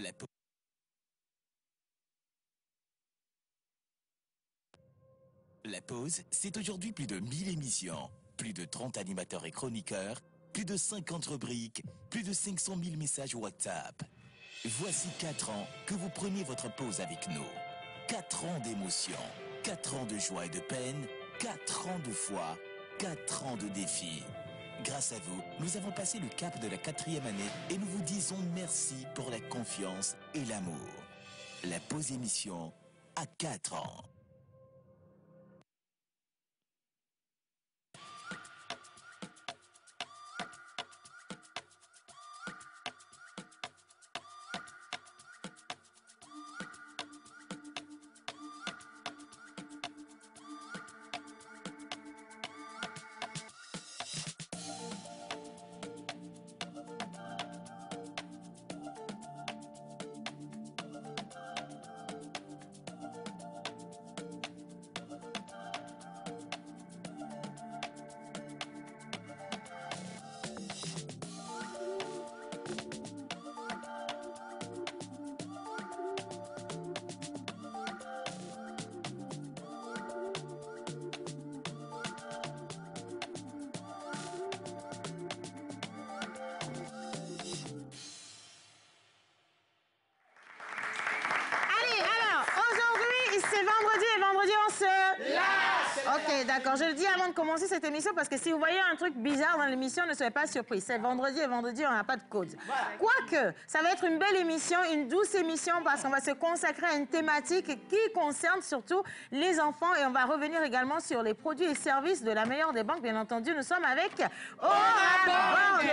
La, pa- La pause, c'est aujourd'hui plus de 1000 émissions, plus de 30 animateurs et chroniqueurs, plus de 50 rubriques, plus de 500 000 messages WhatsApp. Voici 4 ans que vous preniez votre pause avec nous. 4 ans d'émotion, 4 ans de joie et de peine, 4 ans de foi, 4 ans de défis. Grâce à vous, nous avons passé le cap de la 4e année et nous vous disons merci pour la confiance et l'amour. La pause émission à 4 ans. Ok, d'accord. Je le dis avant de commencer cette émission parce que si vous voyez un truc bizarre dans l'émission, ne soyez pas surpris. C'est vendredi et vendredi, on n'a pas de code. Voilà. Quoique, ça va être une belle émission, une douce émission parce qu'on va se consacrer à une thématique qui concerne surtout les enfants et on va revenir également sur les produits et services de la meilleure des banques. Bien entendu, nous sommes avec Orabank.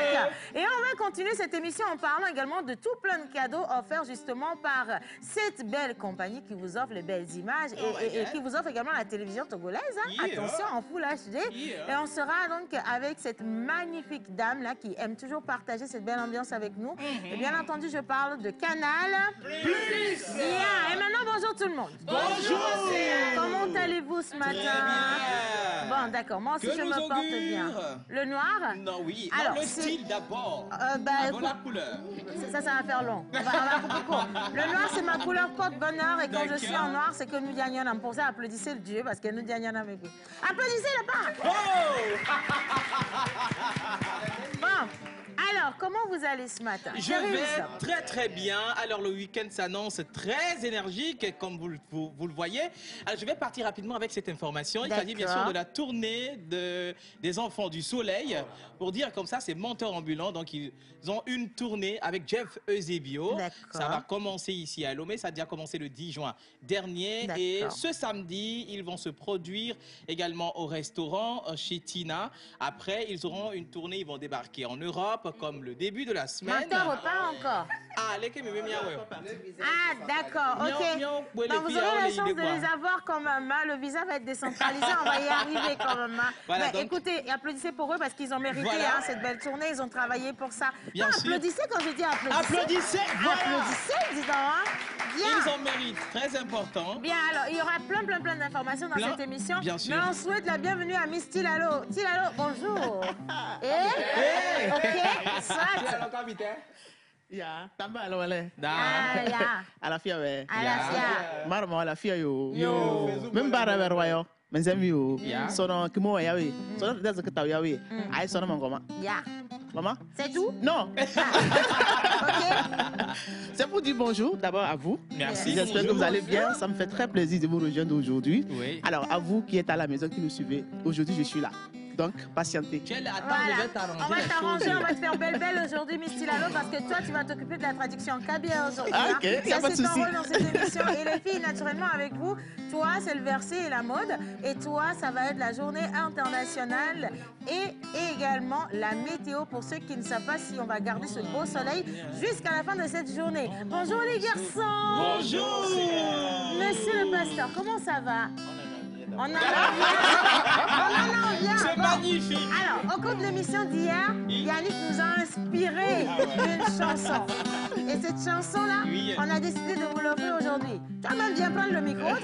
Et on va continuer cette émission en parlant également de tout plein de cadeaux offerts justement par cette belle compagnie qui vous offre les belles images et qui vous offre également la télévision togolaise. Hein? Attention, en Full HD. Et on sera donc avec cette magnifique dame-là qui aime toujours partager cette belle ambiance avec nous. Et bien entendu, je parle de Canal+. Bien. Et maintenant, bonjour tout le monde. Bonjour. Comment allez-vous ce matin? Bon, d'accord. Moi aussi, je me porte bien. Le noir? Non, oui. Alors, non, le style d'abord. Avant la couleur. Ça va faire long. On va couper court. Le noir, c'est ma couleur porte-bonheur. Et quand je suis en noir, c'est que nous gagnons. Pour ça, applaudissez le Dieu parce que nous gagnons avec vous. Applaudissez le pas. Oh. Bon. Alors, comment vous allez ce matin? Je vais très très bien. Alors, le week-end s'annonce très énergique, comme vous le voyez. Alors, je vais partir rapidement avec cette information. Il s'agit bien sûr de la tournée des Enfants du Soleil. Pour dire comme ça, c'est Menteur Ambulant. Donc, ils ont une tournée avec Jeff Eusebio. Ça va commencer ici à Lomé. Ça a déjà commencé le 10 juin dernier. Et ce samedi, ils vont se produire également au restaurant chez Tina. Après, ils auront une tournée. Ils vont débarquer en Europe comme le début de la semaine. Menteur pas encore. Ah, d'accord, ok. Donc vous aurez la chance de les avoir quand même. Le visa va être décentralisé, on va y arriver quand même. Voilà, donc... Écoutez, applaudissez pour eux parce qu'ils ont mérité cette belle tournée, ils ont travaillé pour ça. Bien sûr. Applaudissez quand je dis applaudissez. Applaudissez, voilà. Applaudissez, dis donc. Bien. Ils en méritent, très important. Bien, alors, il y aura plein d'informations dans cette émission. Bien sûr. Mais on souhaite la bienvenue à Miss Tilalo. Tilalo, bonjour. Ok, soit. Ya, tamba ala wale. Da. Alafia we. Alafia. Marmo alafia yo. Yo. Même bara verwayo. Menzemi yo. Ya. Sono kimo yawe. Sono tete que taw yawe. Ay sono mangoma. Ya. Maman? C'est tout? Non. Ok. C'est pour dire bonjour d'abord à vous. Merci. J'espère que vous allez bien. Ça me fait très plaisir de vous rejoindre aujourd'hui. Oui. Alors, à vous qui êtes à la maison, qui nous suivez, aujourd'hui je suis là. Donc, patientez. Voilà. On va t'arranger, on va te faire belle aujourd'hui, Miss Tilalo, parce que toi, tu vas t'occuper de la traduction en kabyle aujourd'hui. Ah, ok, y a pas de c'est ton souci. rôle dans cette émission. Et les filles, naturellement, avec vous, toi, c'est le verset et la mode. Et toi, ça va être la journée internationale et également la météo pour ceux qui ne savent pas si on va garder ce beau soleil jusqu'à la fin de cette journée. Bonjour les garçons. Bonjour. Monsieur le pasteur, comment ça va? On en vient. C'est magnifique. Alors, au cours de l'émission d'hier, Yannick nous a inspiré d'une chanson. Et cette chanson-là, Oui. on a décidé de vous l'offrir aujourd'hui. Tu vas même bien prendre le micro. Bien.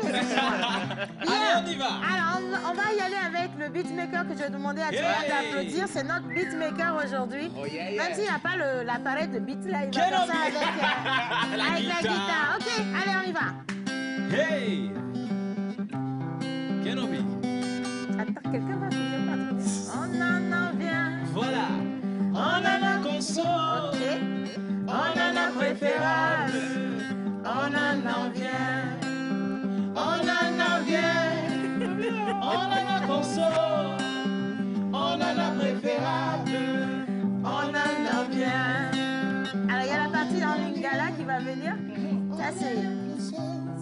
Allez, on y va. Alors, on va y aller avec le beatmaker que je vais demander à tout le monde d'applaudir. C'est notre beatmaker aujourd'hui. Oh, yeah. Même s'il n'y a pas l'appareil de beat là, il va Quel faire ça homme. avec la guitare. Ok, allez, on y va. Hey! Kenobi. Attends, quelqu'un va finir par trouver. On en vient. Voilà. On en a conso. Ok. On en a préférable. On en vient. On en vient. On en a conso. On en a préférable. On en vient. Alors, il y a la partie en lingala qui va venir. Ça,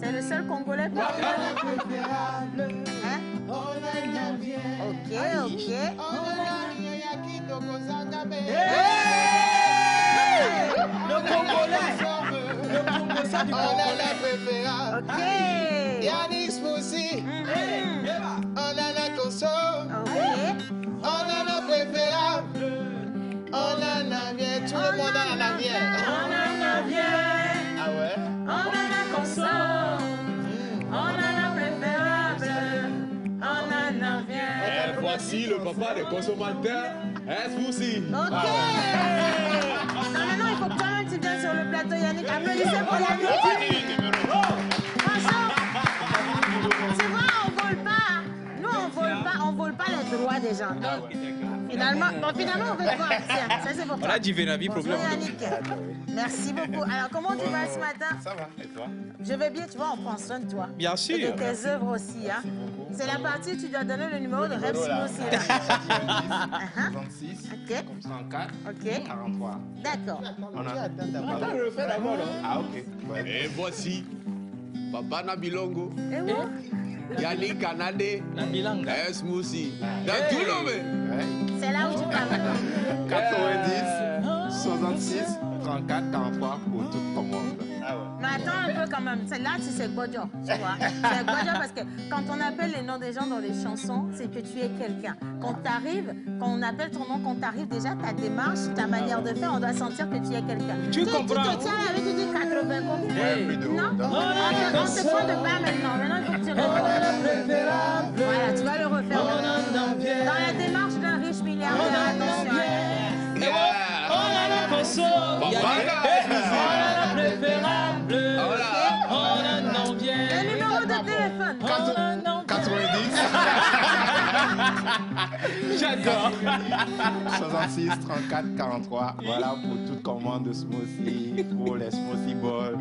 c'est le seul Congolais qu'on peut. Hein? Ok. Le Congolais. Le Congolais du Congolais. Ok. Yannick Smoothie, on en a conso, Ok. on en a préférable, on en a bien, tout le monde en a bien. On en vient. Ah ouais? On en a conso. On en a préférable. On en vient. Et voici le papa des consommateurs, Smoothie. Ok. Non, maintenant, il faut que toi-même tu viennes sur le plateau, Yannick. Applaudissez pour Yannick. Franchement, tu vois, on vole pas. Nous, on vole pas les droits des gens. Donc, finalement, on fait quoi? Tiens, ça c'est pour On toi. a dit Vénavi, problème. Bonjour, Yannick. Merci beaucoup. Alors, comment tu vas ce matin? Ça va, et toi? Je vais bien, tu vois, on prend soin de toi. Bien Et sûr. de tes œuvres aussi. Hein. C'est la partie où tu dois donner le numéro de Rep aussi. Là. 36, Ok, 34, ok, 43. d'accord. On a... Attends, je le fais d'abord, non? Ah ok. Ouais. Et voici Papa Nabilongo, Et où? Yannick Kanade, Nabilanga. Smoothie. Dans tout le monde. Ouais. C'est là où tu parles maintenant. 90, 66, 34, 43 pour toute commande. Ah ouais. Mais attends un peu quand même. Là, c'est Godjo, tu vois. C'est Godjo parce que quand on appelle les noms des gens dans les chansons, c'est que tu es quelqu'un. Quand on appelle ton nom, quand t'arrives déjà, ta démarche, ta manière de faire, on doit sentir que tu es quelqu'un. Tu comprends. Tu te tiens avec, tu dis 80 combien? Ouais, plus de haut. Non, on se prend de pas maintenant. Maintenant, il faut que tu refais. Voilà, tu vas le refaire. Dans la démarche d'un riche milliardaire, attention. On a la conso. On a la préférable. On en vient. Le numéro de téléphone. 90, J'adore. 66, 34, 43. Voilà pour toute commande de smoothie, pour les smoothie balls,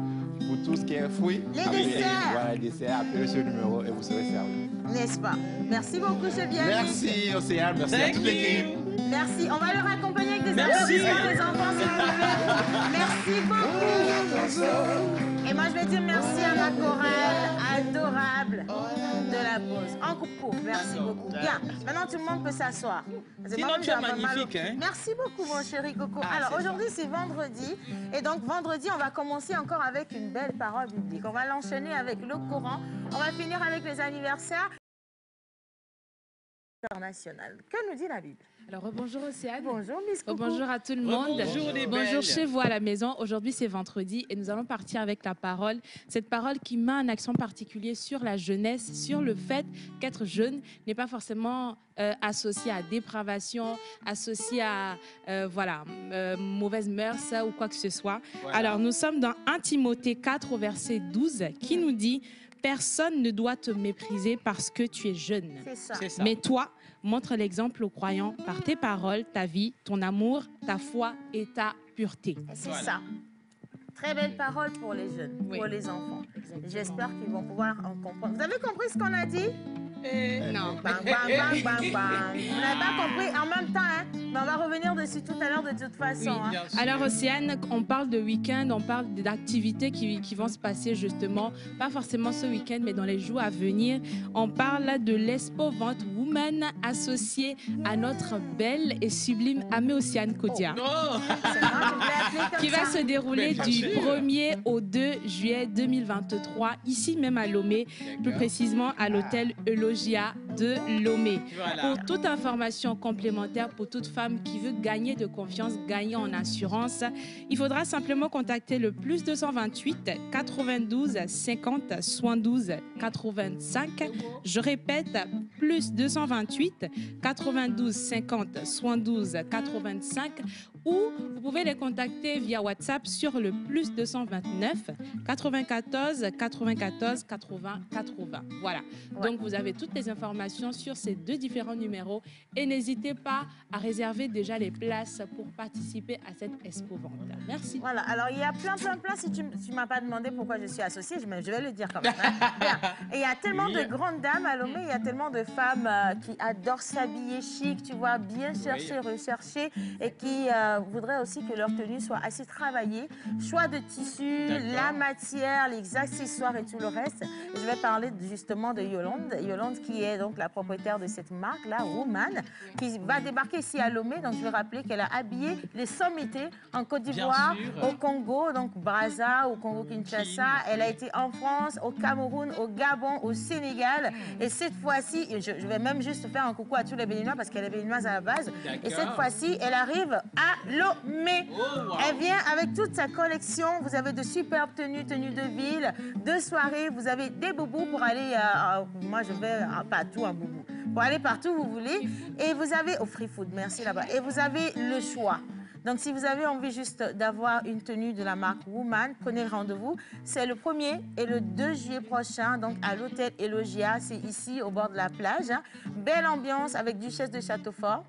pour tout ce qui est fruits. Les Appelez- desserts. Voilà, les desserts. Appelez ce numéro et vous serez servi. N'est-ce pas? Merci beaucoup, c'est bien. Merci Océane, merci à Thank toute l'équipe. you. Merci. On va le raccompagner avec des Merci. applaudissements des enfants, s'il vous plaît. Merci beaucoup. Et moi, je vais dire merci à ma chorale adorable de la pause. En coupe, merci beaucoup. Bien. Maintenant, tout le monde peut s'asseoir. Parce que Sinon, moi-même, tu es j'ai un peu mal au- magnifique, hein? Merci beaucoup, mon chéri Coco. Ah, Alors, c'est aujourd'hui, c'est vendredi. Et donc, vendredi, on va commencer encore avec une belle parole biblique. On va l'enchaîner avec le Coran. On va finir avec les anniversaires internationaux. Que nous dit la Bible? Alors, bonjour Océane. Bonjour, Miss Coco. Bonjour à tout le monde. Bonjour les belles. Bonjour chez vous à la maison. Aujourd'hui, c'est vendredi et nous allons partir avec la parole. Cette parole qui met un accent particulier sur la jeunesse, sur le fait qu'être jeune n'est pas forcément associé à dépravation, associé à mauvaises mœurs ou quoi que ce soit. Voilà. Alors, nous sommes dans 1 Timothée 4 au verset 12 qui nous dit « Personne ne doit te mépriser parce que tu es jeune. C'est ça. C'est ça. Mais toi, montre l'exemple aux croyants par tes paroles, ta vie, ton amour, ta foi et ta pureté. C'est Voilà. ça. Très belle parole pour les jeunes, Oui. pour les enfants. J'espère qu'ils vont pouvoir en comprendre. Vous avez compris ce qu'on a dit? Non. Bang, bang, bang, bang, bang. Vous n'avez pas compris en même temps, hein? Mais on va revenir dessus tout à l'heure de toute façon. Oui, hein. Bien sûr. Alors, Océane, on parle de week-end, on parle d'activités qui vont se passer justement, pas forcément ce week-end, mais dans les jours à venir. On parle de l'Expo Vente Woman associée à notre belle et sublime amie Océane Kodia. Non. C'est moi qui voulais appeler comme Qui va ça. se dérouler Mais du bien sûr. 1er au 2 juillet 2023, ici même à Lomé, plus précisément à l'hôtel Eulogia de Lomé. Voilà. Pour toute information complémentaire, pour toute femme qui veut gagner de confiance, gagner en assurance, il faudra simplement contacter le plus 228 92 50 72 85. Je répète, plus 228 92 50 72 85. Ou vous pouvez les contacter via WhatsApp sur le plus 229 94 94 80 80. Voilà. Donc, vous avez toutes les informations sur ces deux différents numéros et n'hésitez pas à réserver déjà les places pour participer à cette expo vente. Merci. Voilà. Alors, il y a plein. Si tu ne m'as pas demandé pourquoi je suis associée, je vais le dire quand même. Hein. Bien. Et il y a tellement de grandes dames à Lomé, il y a tellement de femmes qui adorent s'habiller chic, tu vois, bien chercher, rechercher et qui voudraient aussi que leur tenue soit assez travaillée. Choix de tissu, la matière, les accessoires et tout le reste. Et je vais parler justement de Yolande. Yolande qui est donc la propriétaire de cette marque-là, Woman, qui va débarquer ici à Lomé. Donc je vais rappeler qu'elle a habillé les sommités en Côte d'Ivoire, au Congo, donc Brazza, au Congo-Kinshasa. Elle a été en France, au Cameroun, au Gabon, au Sénégal. Et cette fois-ci, je vais même juste faire un coucou à tous les Béninois parce qu'elle est béninoise à la base. Et cette fois-ci, elle arrive à Lomé. Elle vient avec toute sa collection. Vous avez de superbes tenues de ville, de soirée. Vous avez des boubous pour aller... moi, je vais partout en boubou. Pour aller partout où vous voulez. Et vous avez... Au free food, merci là-bas. Et vous avez le choix. Donc, si vous avez envie juste d'avoir une tenue de la marque Woman, prenez le rendez-vous. C'est le 1er et le 2 juillet prochain, donc à l'hôtel Elogia. C'est ici, au bord de la plage. Hein. Belle ambiance avec Duchesse de Châteaufort.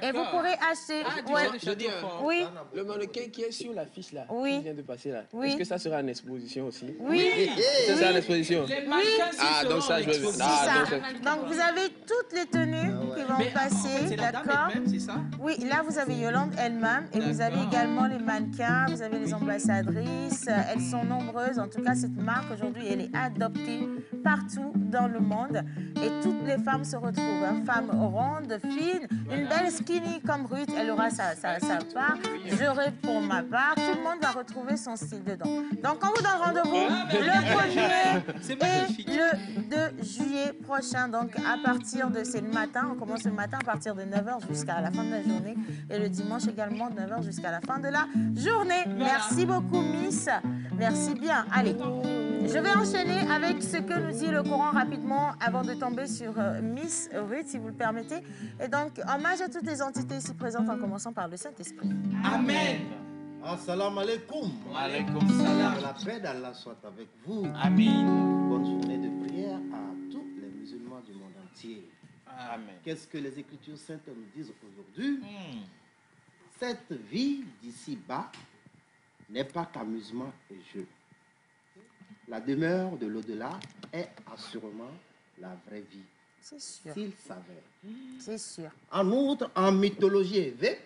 Et vous pourrez acheter... Je dis, oui. Le mannequin qui est sur l'affiche là, oui. qui vient de passer là, oui. est-ce que ça sera en exposition aussi? Oui. Ça sera en exposition? Oui. Donc ça, je vais... Donc vous avez toutes les tenues qui vont passer, d'accord? C'est ça? Oui, là vous avez Yolande elle-même et vous avez également les mannequins, vous avez les ambassadrices, elles sont nombreuses. En tout cas, cette marque aujourd'hui, elle est adoptée partout dans le monde et toutes les femmes se retrouvent. Hein. Femmes rondes, fines, une belle skinny comme Ruth, elle aura sa part. J'aurai pour ma part. Tout le monde va retrouver son style dedans. Donc, on vous donne rendez-vous le 1er et le 2 juillet prochain. Donc, à partir de... C'est le matin. On commence le matin à partir de 9h jusqu'à la fin de la journée. Et le dimanche également, de 9h jusqu'à la fin de la journée. Merci beaucoup, Miss. Merci bien. Allez. Je vais enchaîner avec ce que nous dit le Coran rapidement avant de tomber sur Miss Ruth, si vous le permettez. Et donc, hommage à toutes les entités ici présentes, en commençant par le Saint-Esprit. Amen. Assalamu alaikum. Wa alaikum salam. Que la paix d'Allah soit avec vous. Amen. Bonne journée de prière à tous les musulmans du monde entier. Amen. Qu'est-ce que les Écritures saintes nous disent aujourd'hui? Cette vie d'ici-bas n'est pas qu'amusement et jeu. La demeure de l'au-delà est assurément la vraie vie. C'est sûr. S'il s'avère. C'est sûr. En outre, en mythologie élevée,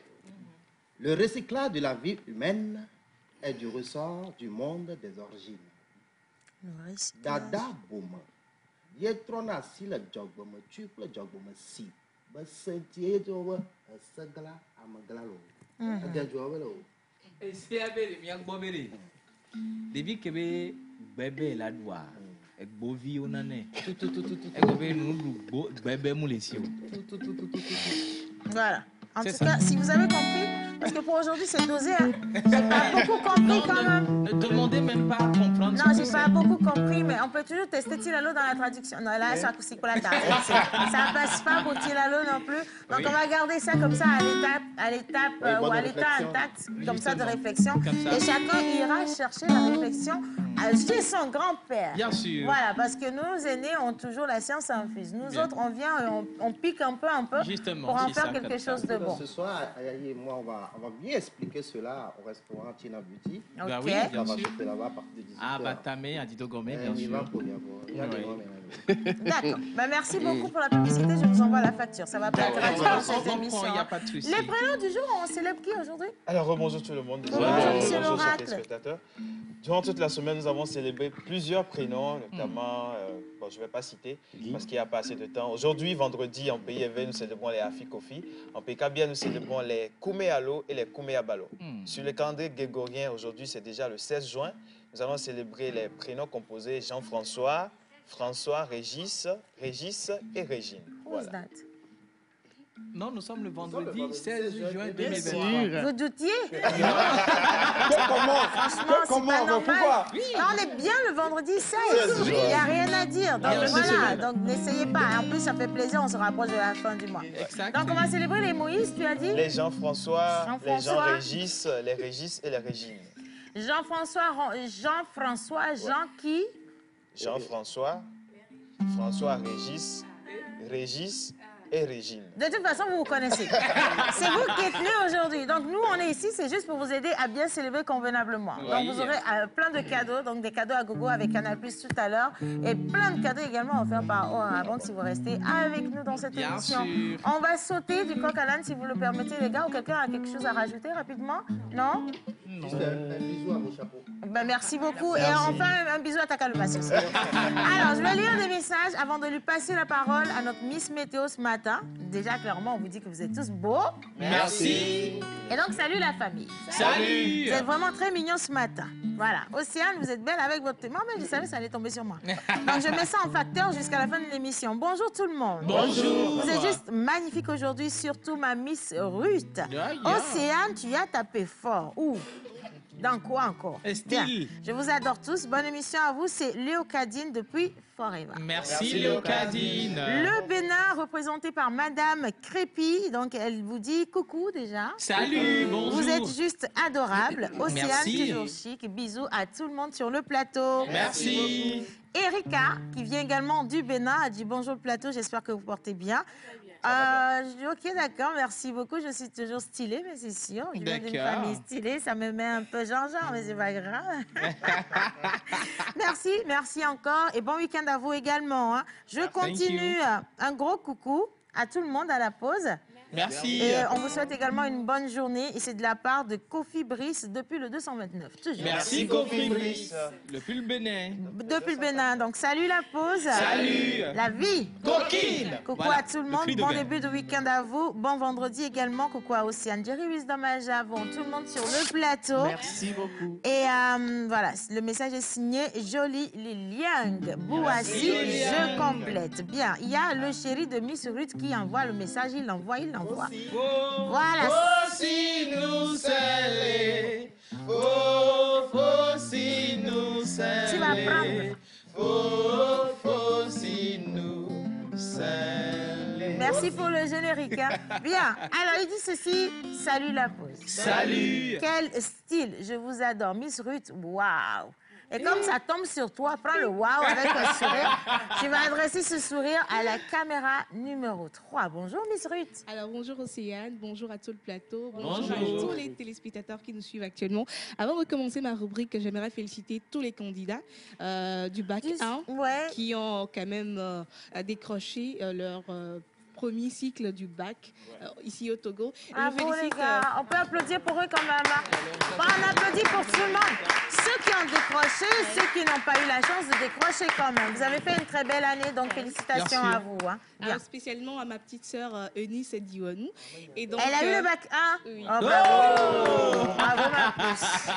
le recyclage de la vie humaine est du ressort du monde des origines. Dada Bouma. Yetrona si le jogboma tuple jogboma si. Basentie jowa sagala amaglalo. Agajowelo. Et c'est avec les miens Depuis que bébé la doigt. Et bovi on en est. Et que nous bébé moulissio. Voilà. En tout cas, si vous avez compris, parce que pour aujourd'hui, c'est dosé. Hein. J'ai pas beaucoup compris quand même. Ne demandez même pas à comprendre. Non, j'ai pas beaucoup compris, mais on peut toujours tester Tilalo dans la traduction. Non, là, ça passe pas pour Tilalo non plus. Donc, on va garder ça comme ça à l'étape ou à l'état intact, comme ça de réflexion. Et chacun ira chercher la réflexion chez son grand-père. Bien sûr. Voilà, parce que nos aînés ont toujours la science infuse. Nous autres, on vient et on pique un peu justement, pour en faire quelque chose de bon. Ce soir, Ayayi et moi, on va bien expliquer cela au restaurant Tina Beauty. Ok. Bah oui, On bien va sûr. choper là-bas à partir de 18h. Ah, bah tamé, a dit Gomé, bien sûr. D'accord. Bah, merci beaucoup pour la publicité. Je vous envoie la facture. Ça va pas être gratuit pour cette émission. Il n'y a pas de souci. Les prénoms du jour, on célèbre qui aujourd'hui? Alors, rebonjour tout le monde. Bonjour, monsieur Bonjour, chers l'oracle. téléspectateurs. Durant toute la semaine, nous avons célébré plusieurs prénoms, notamment, bon, je ne vais pas citer parce qu'il n'y a pas assez de temps. Aujourd'hui, vendredi, en pays éveil, nous célébrons les Afikofi. En pays Kabia, nous célébrons les Kouméalo et les Kouméabalo. Sur le calendrier grégorien, aujourd'hui, c'est déjà le 16 juin. Nous allons célébrer les prénoms composés Jean-François, François, Régis et Régine. Voilà. Non, nous sommes le vendredi 16 juin Bien 2023. Vous doutiez? Comment? Franchement, c'est pas normal. Pourquoi? Non, on est bien le vendredi 16. Il n'y a rien à dire. Donc voilà, donc n'essayez pas. En plus, ça fait plaisir, on se rapproche de la fin du mois. Exact. Donc on va célébrer les Moïse, tu as dit? Les Jean-François, les Jean-François. Jean-Régis, les Régis et les Régines. Jean-François, Jean qui? Jean-François, François Régis et Régine. De toute façon, vous vous connaissez. C'est vous qui êtes nés aujourd'hui. Donc, nous, on est ici, c'est juste pour vous aider à bien célébrer convenablement. Donc, vous aurez plein de cadeaux, donc des cadeaux à gogo avec Canal+ tout à l'heure. Et plein de cadeaux également offerts par Aura Banque si vous restez avec nous dans cette émission. Sûr. On va sauter du coq à l'âne si vous le permettez, les gars. Ou quelqu'un a quelque chose à rajouter rapidement? Non? Juste un bisou à vos chapeaux. Ben, merci beaucoup. Et enfin, un bisou à ta calebasse aussi. Alors, je vais lire des messages avant de lui passer la parole à notre Miss Météo ce matin. Déjà, clairement, on vous dit que vous êtes tous beaux. Merci. Et donc, salut la famille. Salut. Vous êtes vraiment très mignons ce matin. Voilà. Océane, vous êtes belle avec votre thème. Mais je savais que ça allait tomber sur moi. Donc, je mets ça en facteur jusqu'à la fin de l'émission. Bonjour tout le monde. Bonjour. Vous êtes juste magnifique aujourd'hui, surtout ma Miss Ruth. Océane, tu as tapé fort. Où? Dans quoi encore? Style. Je vous adore tous. Bonne émission à vous. C'est Léocadine depuis Forever. Merci Léocadine. Le Bénin, représenté par Madame Crépy. Donc, elle vous dit coucou déjà. Salut, bonjour. Vous êtes juste adorable. Océane, Merci. toujours chic. Bisous à tout le monde sur le plateau. Merci. Erika, qui vient également du Bénin, a dit bonjour le plateau. J'espère que vous portez bien. Je dis ok, d'accord, merci beaucoup. Je suis toujours stylée, mais c'est sûr. Je viens d'une D'accord. famille stylée, ça me met un peu genre, mais c'est pas grave. Merci encore. Et bon week-end à vous également. Hein. Je continue. Un gros coucou à tout le monde à la pause. Merci. Et on vous souhaite également une bonne journée. Et c'est de la part de Kofi Brice depuis le 229. Toujours. Merci Kofi Brice. Depuis le Bénin. Depuis le Bénin. Donc, salut la pause. Salut. La vie. Coquine. Coucou Voilà, à tout le le monde. cri de Bon Ben. début de week-end à vous. Bon vendredi également. Coucou à Océane, Jerry Wisdom à Javon. Tout le monde sur le plateau. Merci beaucoup. Et voilà, le message est signé Jolie Liliang. Bouassi, je complète. Bien, il y a le chéri de Miss Ruth qui envoie le message. Il l'envoie. Voilà. Si nous sceller, faut si nous sceller. Tu vas prendre. Faut si nous sceller. Merci pour le générique. Hein. Bien. Alors, il dit ceci. Salut la pause. Salut. Quel style. Je vous adore. Miss Ruth, waouh. Et comme ça tombe sur toi, prends le wow avec un sourire. Tu vas adresser ce sourire à la caméra numéro 3. Bonjour, Miss Ruth. Alors, bonjour Océane, bonjour à tout le plateau, bonjour à Bonjour. tous les téléspectateurs qui nous suivent actuellement. Avant de commencer ma rubrique, j'aimerais féliciter tous les candidats du bac 1 Ouais. qui ont quand même décroché leur premier cycle du bac ici au Togo. Et je Bravo, les félicite, gars. On peut applaudir pour eux quand même. Hein. Bon, on applaudit pour tout le monde. Ceux qui ont décroché, ceux qui n'ont pas eu la chance de décrocher quand même. Vous avez fait une très belle année, donc félicitations Merci. à vous. Hein. Bien. alors, spécialement à ma petite sœur Eunice Dionou. Et donc, Elle a eu le bac 1. oui. Oh, bravo. Bravo, ma puce.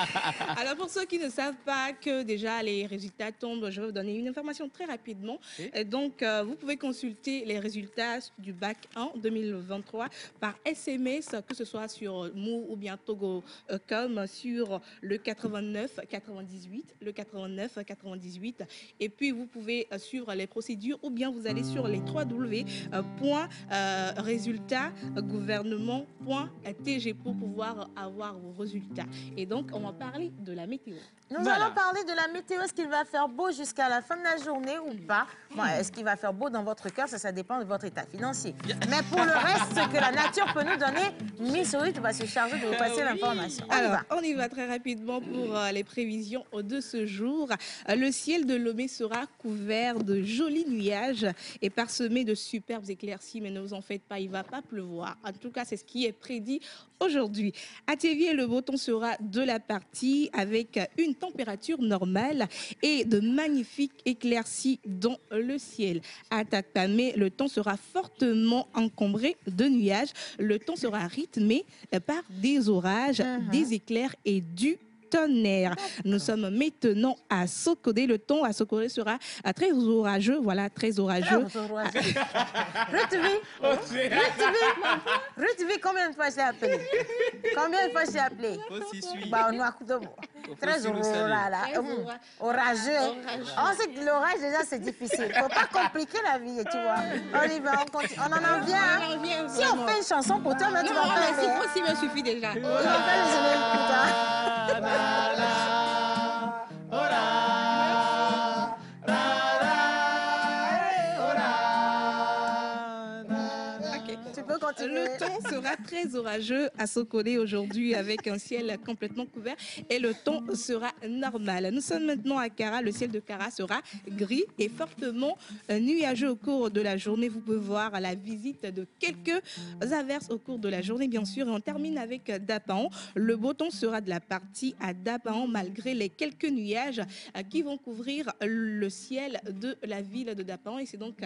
Alors, pour ceux qui ne savent pas que déjà les résultats tombent, je vais vous donner une information très rapidement. Et donc, vous pouvez consulter les résultats du bac 1 2023 par SMS, que ce soit sur Mou ou bien Togo.com, sur le 89 98, le 89 98. Et puis, vous pouvez suivre les procédures ou bien vous allez sur les www.resultatsgouvernement.tg pour pouvoir avoir vos résultats. Et donc, on va parler de la météo. Nous Voilà. allons parler de la météo. Est-ce qu'il va faire beau jusqu'à la fin de la journée ou pas? Bon, est-ce qu'il va faire beau dans votre cœur? Ça dépend de votre état financier. Mais pour le reste, ce que la nature peut nous donner, Miss Ruth va se charger de vous passer l'information. On y Alors, va. on y va très rapidement pour les prévisions de ce jour. Le ciel de Lomé sera couvert de jolis nuages et parsemé de superbes éclaircies, mais ne vous en faites pas, il ne va pas pleuvoir. En tout cas, c'est ce qui est prédit aujourd'hui. À Tévier, le beau temps sera de la partie avec une température normale et de magnifiques éclaircies dans le ciel. À Tatamé, le temps sera fortement encombré de nuages. Le temps sera rythmé par des orages, des éclairs et du tonnerre. Nous sommes maintenant à Sokodé. Le temps à Sokodé sera très orageux. Voilà, très orageux. Ruth, combien de fois je l'ai appelé? Combien de fois je l'ai appelé? Bah, on a très orageux. On sait que l'orage, déjà, c'est difficile. Faut pas compliquer la vie, tu vois. On y va, on continue. On en en vient. Si on fait une chanson pour toi, mais tu vas faire. C'est possible, il suffit déjà. On va faire les Le temps sera très orageux à Sokodé aujourd'hui avec un ciel complètement couvert et le temps sera normal. Nous sommes maintenant à Kara. Le ciel de Kara sera gris et fortement nuageux au cours de la journée. Vous pouvez voir la visite de quelques averses au cours de la journée, bien sûr. Et on termine avec Dapaon. Le beau temps sera de la partie à Dapaon malgré les quelques nuages qui vont couvrir le ciel de la ville de Dapaon. Et c'est donc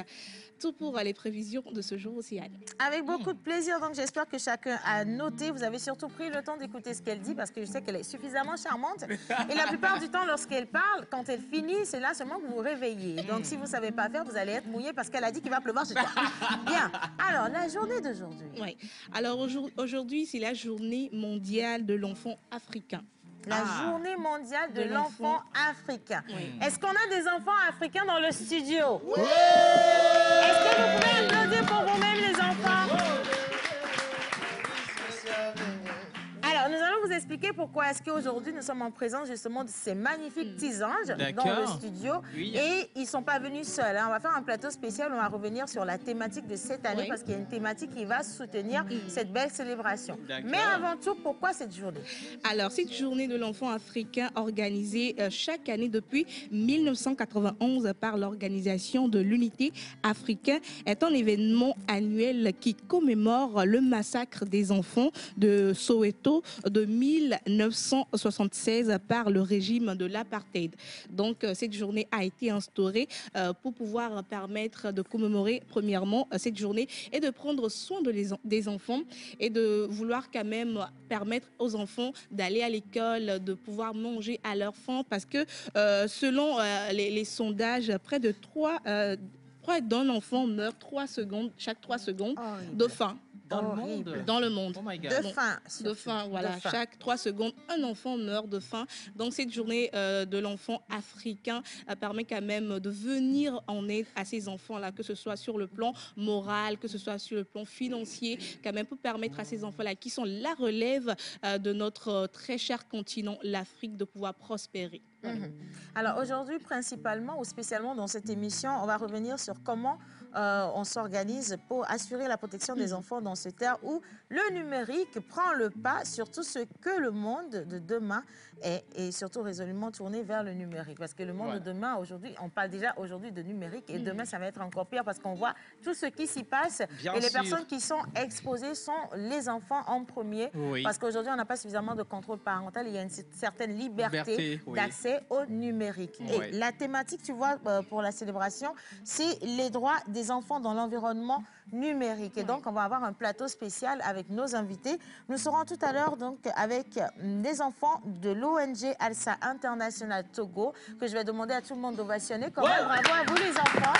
tout pour les prévisions de ce jour aussi, Anne. Avec beaucoup de plaisir, donc j'espère que chacun a noté. Vous avez surtout pris le temps d'écouter ce qu'elle dit parce que je sais qu'elle est suffisamment charmante. Et la plupart du temps, lorsqu'elle parle, quand elle finit, c'est là seulement que vous vous réveillez. Donc si vous ne savez pas faire, vous allez être mouillé parce qu'elle a dit qu'il va pleuvoir chez toi. Bien. Alors, la journée d'aujourd'hui. Oui. Alors aujourd'hui, c'est la journée mondiale de l'enfant africain. La journée mondiale de l'enfant africain. Oui. Est-ce qu'on a des enfants africains dans le studio? Oui. Est-ce que vous pouvez applaudir pour vous-même, les enfants? Alors, nous allons vous expliquer pourquoi est-ce qu'aujourd'hui, nous sommes en présence justement de ces magnifiques petits anges dans le studio. Oui. Et ils ne sont pas venus seuls. Hein. On va faire un plateau spécial. On va revenir sur la thématique de cette année parce qu'il y a une thématique qui va soutenir cette belle célébration. Mais avant tout, pourquoi cette journée? Alors, cette journée de l'enfant africain organisée chaque année depuis 1991 par l'Organisation de l'Unité africaine est un événement annuel qui commémore le massacre des enfants de Soweto de 1976 par le régime de l'apartheid. Donc, cette journée a été instaurée pour pouvoir permettre de commémorer premièrement cette journée et de prendre soin des enfants et de vouloir quand même permettre aux enfants d'aller à l'école, de pouvoir manger à leur faim parce que selon les sondages, près de 3 d'un enfant meurt chaque 3 secondes de faim. Dans le monde? Dans le monde. Oh my God. De faim, voilà. Chaque 3 secondes, un enfant meurt de faim. Donc, cette journée de l'enfant africain permet quand même de venir en aide à ces enfants-là, que ce soit sur le plan moral, que ce soit sur le plan financier, quand même pour permettre à ces enfants-là, qui sont la relève de notre très cher continent, l'Afrique, de pouvoir prospérer. Alors, aujourd'hui, principalement ou spécialement dans cette émission, on va revenir sur comment on s'organise pour assurer la protection des enfants dans cette ère où le numérique prend le pas sur tout ce que le monde de demain est et surtout résolument tourné vers le numérique. Parce que le monde de demain, aujourd'hui, on parle déjà aujourd'hui de numérique et demain, ça va être encore pire parce qu'on voit tout ce qui s'y passe et les personnes qui sont exposées sont les enfants en premier. Parce qu'aujourd'hui, on n'a pas suffisamment de contrôle parental. Il y a une certaine liberté d'accès au numérique. Et la thématique, tu vois, pour la célébration, c'est les droits des enfants dans l'environnement numérique. Et donc, on va avoir un plateau spécial avec nos invités. Nous serons tout à l'heure donc avec des enfants de l'ONG ALSA International Togo, que je vais demander à tout le monde d'ovationner. Bravo à vous les enfants.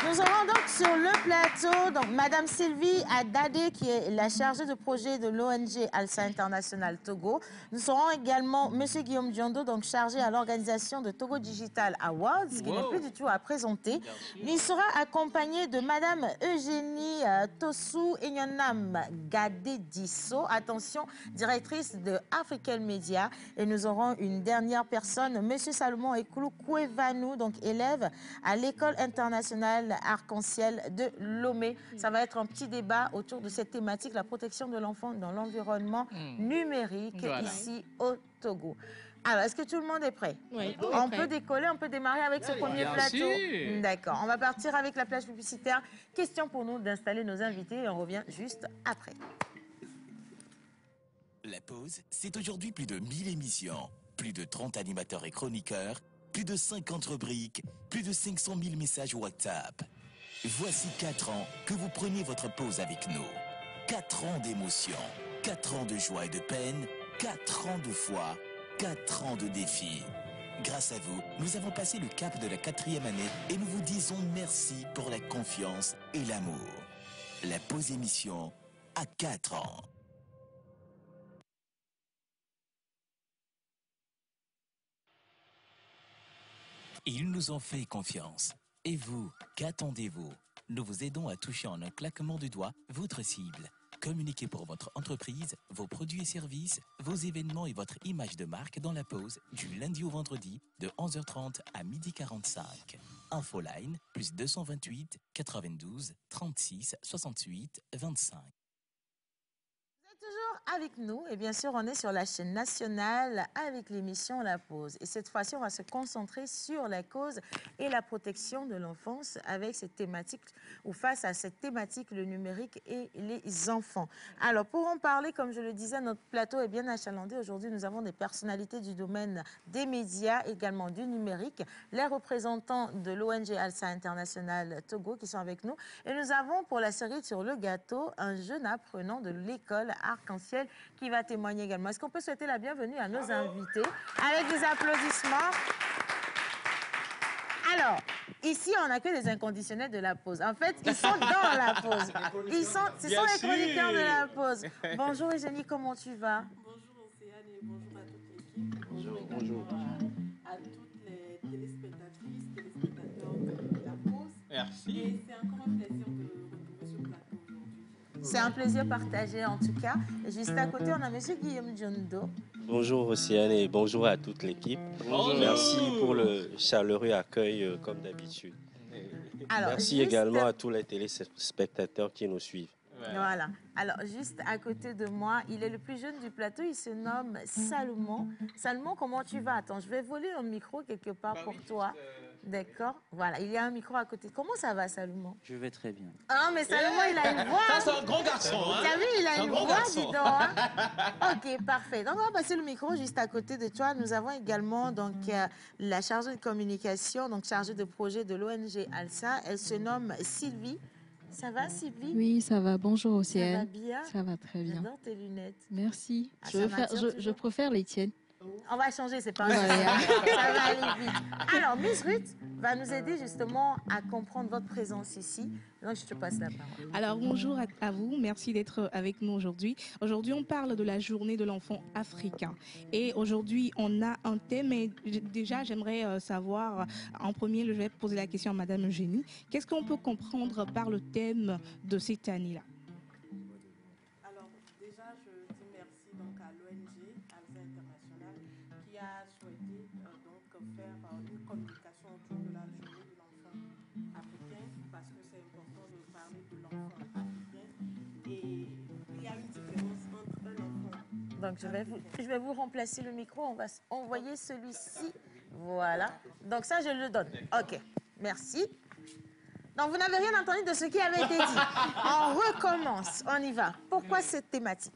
Nous aurons donc sur le plateau donc, Madame Sylvie Adadé, qui est la chargée de projet de l'ONG ALSA International Togo. Nous aurons également Monsieur Guillaume Diondo, donc chargé à l'organisation de Togo Digital Awards, qui n'est plus du tout à présenter. Il sera accompagné de Madame Eugénie Tossou Enyonam Gadedisso, attention, directrice de African Media. Et nous aurons une dernière personne, Monsieur Salomon Ekoulou Kouevanou, donc élève à l'école internationale Arc-en-Ciel de Lomé. Ça va être un petit débat autour de cette thématique, la protection de l'enfant dans l'environnement numérique ici au Togo. Alors, est-ce que tout le monde est prêt? Oui. On peut décoller, on peut démarrer avec ce premier plateau. D'accord. On va partir avec la plage publicitaire. Question pour nous d'installer nos invités et on revient juste après. La pause, c'est aujourd'hui plus de 1000 émissions, plus de 30 animateurs et chroniqueurs, plus de 50 rubriques, plus de 500 000 messages WhatsApp. Voici 4 ans que vous preniez votre pause avec nous. 4 ans d'émotion, 4 ans de joie et de peine, 4 ans de foi, 4 ans de défis. Grâce à vous, nous avons passé le cap de la 4e année et nous vous disons merci pour la confiance et l'amour. La pause émission à 4 ans. Ils nous ont fait confiance. Et vous, qu'attendez-vous? Nous vous aidons à toucher en un claquement de doigts votre cible. Communiquez pour votre entreprise, vos produits et services, vos événements et votre image de marque dans la pause du lundi au vendredi de 11h30 à 12h45. Infoline plus 228 92 36 68 25. Toujours avec nous et bien sûr on est sur la chaîne nationale avec l'émission La Pause et cette fois-ci on va se concentrer sur la cause et la protection de l'enfance avec cette thématique ou face à cette thématique le numérique et les enfants. Alors pour en parler, comme je le disais, notre plateau est bien achalandé. Aujourd'hui nous avons des personnalités du domaine des médias, également du numérique, les représentants de l'ONG Alsa International Togo qui sont avec nous et nous avons pour la série sur le gâteau un jeune apprenant de l'école Arc-en-Ciel qui va témoigner également. Est-ce qu'on peut souhaiter la bienvenue à nos invités avec des applaudissements? Alors, ici, on n'a que des inconditionnels de la pause. En fait, ils sont dans la pause. Ce sont les chroniqueurs de la pause. Bonjour Eugénie, comment tu vas? Bonjour Océane et bonjour à toute l'équipe. Bonjour à toutes les téléspectatrices, téléspectateurs de la pause. Merci. Et c'est encore un plaisir de retrouver ce plateau aujourd'hui. C'est un plaisir partagé en tout cas. Et juste à côté, on a M. Guillaume Diondo. Bonjour Océane et bonjour à toute l'équipe. Merci pour le chaleureux accueil comme d'habitude. Merci également à tous les téléspectateurs qui nous suivent. Voilà. Alors, juste à côté de moi, il est le plus jeune du plateau. Il se nomme Salomon. Salomon, comment tu vas? Attends, je vais voler un micro quelque part pour toi. D'accord. Voilà, il y a un micro à côté. Comment ça va, Salomon? Je vais très bien. Ah, mais Salomon, il a une voix. Ça, c'est un grand garçon. Tu as vu, il a une voix, dis donc. Hein? Ok, parfait. Donc, on va passer le micro juste à côté de toi. Nous avons également donc, la chargée de communication, donc chargée de projet de l'ONG Alsa. Elle se nomme Sylvie. Ça va, Sylvie? Oui, ça va. Bonjour, Océane. Ça va bien? Ça va très bien. J'adore tes lunettes. Merci. Ah, je préfère les tiennes. On va changer, c'est pas grave. Ça va aller vite. Alors, Miss Ruth va nous aider justement à comprendre votre présence ici. Donc, je te passe la parole. Alors, bonjour à vous. Merci d'être avec nous aujourd'hui. Aujourd'hui, on parle de la journée de l'enfant africain. Et aujourd'hui, on a un thème. Et déjà, j'aimerais savoir, en premier, je vais poser la question à Madame Eugénie. Qu'est-ce qu'on peut comprendre par le thème de cette année-là? Alors, déjà, je dis merci donc, à l'ONG Alsa International qui a souhaité donc, faire une communication autour de la journée de l'enfant africain parce que c'est important de parler de l'enfant africain et il y a une différence entre un enfant. Donc, je vais vous remplacer le micro. On va envoyer celui-ci. Voilà. Donc, ça, je le donne. OK. Merci. Donc, vous n'avez rien entendu de ce qui avait été dit. On recommence. On y va. Pourquoi cette thématique?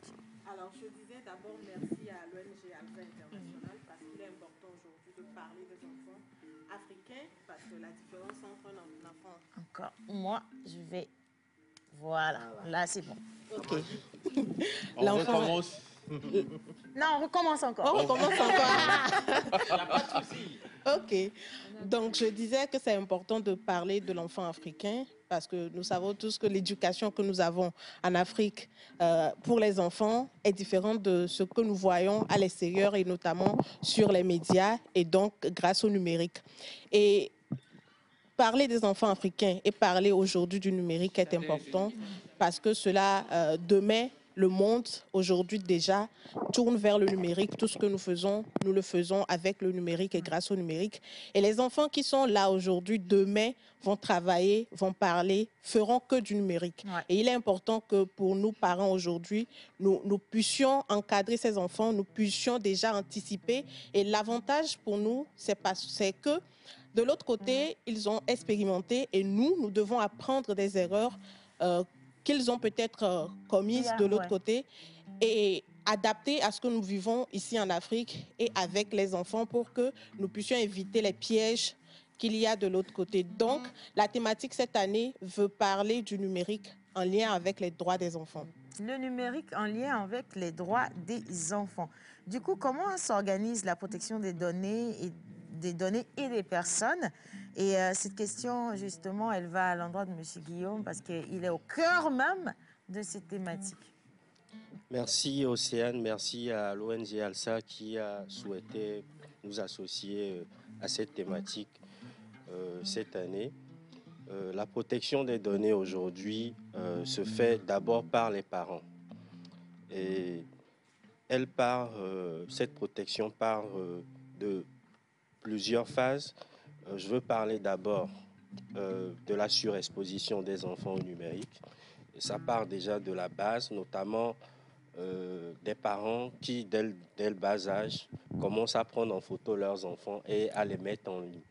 Alors, je disais d'abord merci à l'ONG Alsa International parce qu'il est important aujourd'hui de parler des enfants africains parce que la différence entre un enfant... Encore. Moi, je vais... Voilà. Là, c'est bon. OK. On recommence. Non, on recommence encore. On recommence encore. Il n'y a pas de souci. OK. Donc, je disais que c'est important de parler de l'enfant africain parce que nous savons tous que l'éducation que nous avons en Afrique pour les enfants est différente de ce que nous voyons à l'extérieur et notamment sur les médias et donc grâce au numérique. Et parler des enfants africains et parler aujourd'hui du numérique est important parce que cela, demain, le monde, aujourd'hui déjà, tourne vers le numérique. Tout ce que nous faisons, nous le faisons avec le numérique et grâce au numérique. Et les enfants qui sont là aujourd'hui, demain, vont travailler, vont parler, feront que du numérique. Ouais. Et il est important que pour nous, parents, aujourd'hui, nous puissions encadrer ces enfants, nous puissions déjà anticiper. Et l'avantage pour nous, c'est que de l'autre côté, ils ont expérimenté et nous devons apprendre des erreurs qu'ils ont peut-être commises de l'autre côté et adapter à ce que nous vivons ici en Afrique et avec les enfants pour que nous puissions éviter les pièges qu'il y a de l'autre côté. Donc, la thématique cette année veut parler du numérique en lien avec les droits des enfants. Le numérique en lien avec les droits des enfants. Du coup, comment s'organise la protection des données et des personnes? Et cette question, justement, elle va à l'endroit de M. Guillaume parce qu'il est au cœur même de cette thématique. Merci Océane, merci à l'ONG ALSA qui a souhaité nous associer à cette thématique cette année. La protection des données aujourd'hui se fait d'abord par les parents. Et cette protection part de plusieurs phases. Je veux parler d'abord de la surexposition des enfants au numérique. Et ça part déjà de la base, notamment des parents qui, dès le bas âge, commencent à prendre en photo leurs enfants et à les mettre en ligne.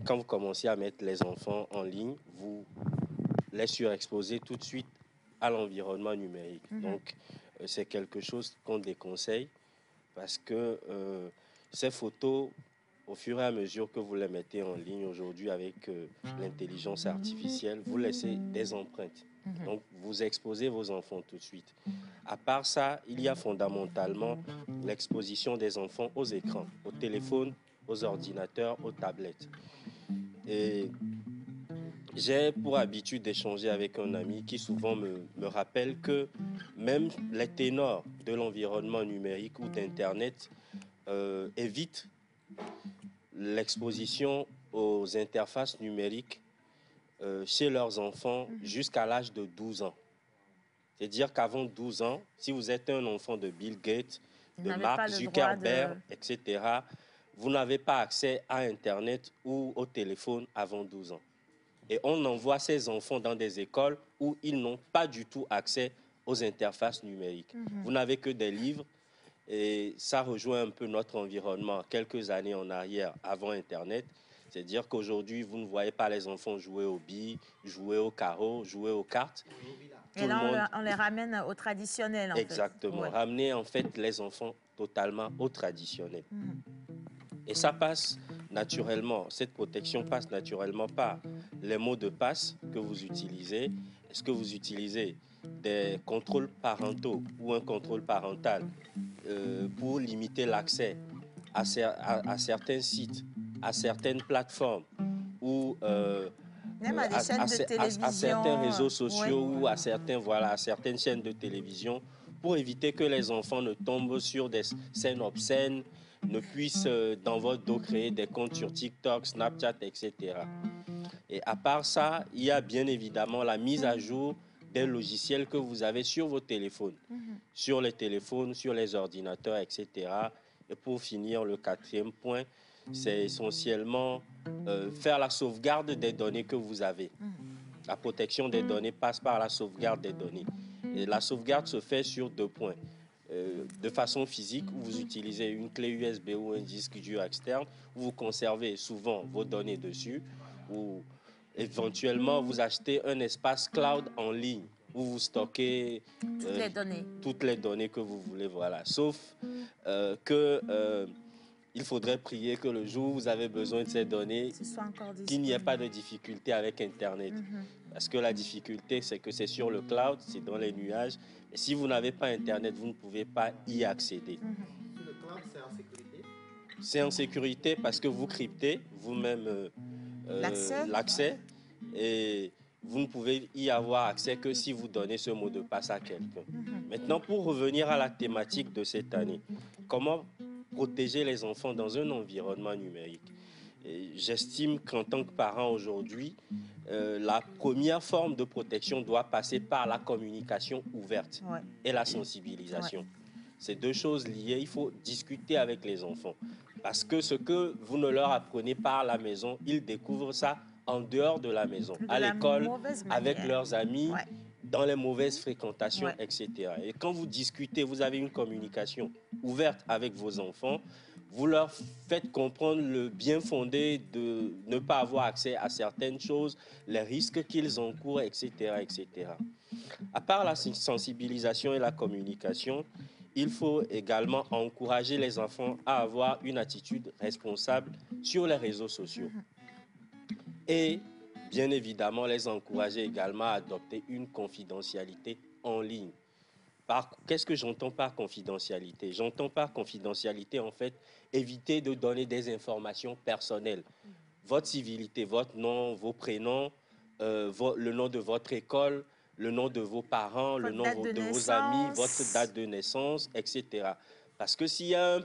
Quand vous commencez à mettre les enfants en ligne, vous les surexposez tout de suite à l'environnement numérique. Donc, c'est quelque chose qu'on déconseille parce que ces photos, au fur et à mesure que vous les mettez en ligne aujourd'hui avec l'intelligence artificielle, vous laissez des empreintes. Donc, vous exposez vos enfants tout de suite. À part ça, il y a fondamentalement l'exposition des enfants aux écrans, aux téléphones, aux ordinateurs, aux tablettes. Et j'ai pour habitude d'échanger avec un ami qui souvent me rappelle que même les ténors de l'environnement numérique ou d'Internet évitent l'exposition aux interfaces numériques chez leurs enfants jusqu'à l'âge de 12 ans. C'est-à-dire qu'avant 12 ans, si vous êtes un enfant de Bill Gates, de Mark Zuckerberg, etc., vous n'avez pas accès à Internet ou au téléphone avant 12 ans. Et on envoie ces enfants dans des écoles où ils n'ont pas du tout accès aux interfaces numériques. Vous n'avez que des livres et ça rejoint un peu notre environnement quelques années en arrière, avant Internet. C'est-à-dire qu'aujourd'hui, vous ne voyez pas les enfants jouer aux billes, jouer au carreau, jouer aux cartes. Et là, on les ramène au traditionnel, en fait. Exactement. Ramener, en fait, les enfants totalement au traditionnel. Et ça passe naturellement, cette protection passe naturellement par les mots de passe que vous utilisez. Est-ce que vous utilisez des contrôles parentaux ou un contrôle parental pour limiter l'accès à certains sites, à certaines plateformes ou même à des chaînes de télévision, à certains réseaux sociaux ou à certaines chaînes de télévision pour éviter que les enfants ne tombent sur des scènes obscènes, ne puissent dans votre dos créer des comptes sur TikTok, Snapchat, etc. Et à part ça, il y a bien évidemment la mise à jour des logiciels que vous avez sur vos téléphones, sur les téléphones, sur les ordinateurs, etc. Et pour finir, le quatrième point, c'est essentiellement faire la sauvegarde des données que vous avez. La protection des données passe par la sauvegarde des données. Et la sauvegarde se fait sur 2 points. De façon physique, où vous utilisez une clé USB ou un disque dur externe, où vous conservez souvent vos données dessus, ou éventuellement vous achetez un espace cloud en ligne, où vous stockez toutes les données que vous voulez. Voilà. Sauf il faudrait prier que le jour où vous avez besoin de ces données, qu'il n'y ait pas de difficulté avec Internet. Parce que la difficulté, c'est que c'est sur le cloud, c'est dans les nuages. Et si vous n'avez pas Internet, vous ne pouvez pas y accéder. Sur le cloud, c'est en sécurité? C'est en sécurité parce que vous cryptez vous-même l'accès. Et vous ne pouvez y avoir accès que si vous donnez ce mot de passe à quelqu'un. Maintenant, pour revenir à la thématique de cette année, comment protéger les enfants dans un environnement numérique? J'estime qu'en tant que parent aujourd'hui, la première forme de protection doit passer par la communication ouverte et la sensibilisation. C'est 2 choses liées. Il faut discuter avec les enfants. Parce que ce que vous ne leur apprenez pas à la maison, ils découvrent ça en dehors de la maison, à l'école, avec leurs amis, dans les mauvaises fréquentations, etc. Et quand vous discutez, vous avez une communication ouverte avec vos enfants, vous leur faites comprendre le bien fondé de ne pas avoir accès à certaines choses, les risques qu'ils encourent, etc., etc. À part la sensibilisation et la communication, il faut également encourager les enfants à avoir une attitude responsable sur les réseaux sociaux. Et bien évidemment, les encourager également à adopter une confidentialité en ligne. Qu'est-ce que j'entends par confidentialité? J'entends par confidentialité, en fait, éviter de donner des informations personnelles. Votre civilité, votre nom, vos prénoms, le nom de votre école, le nom de vos parents, le nom de vos amis, votre date de naissance, etc. Parce que s'il y a un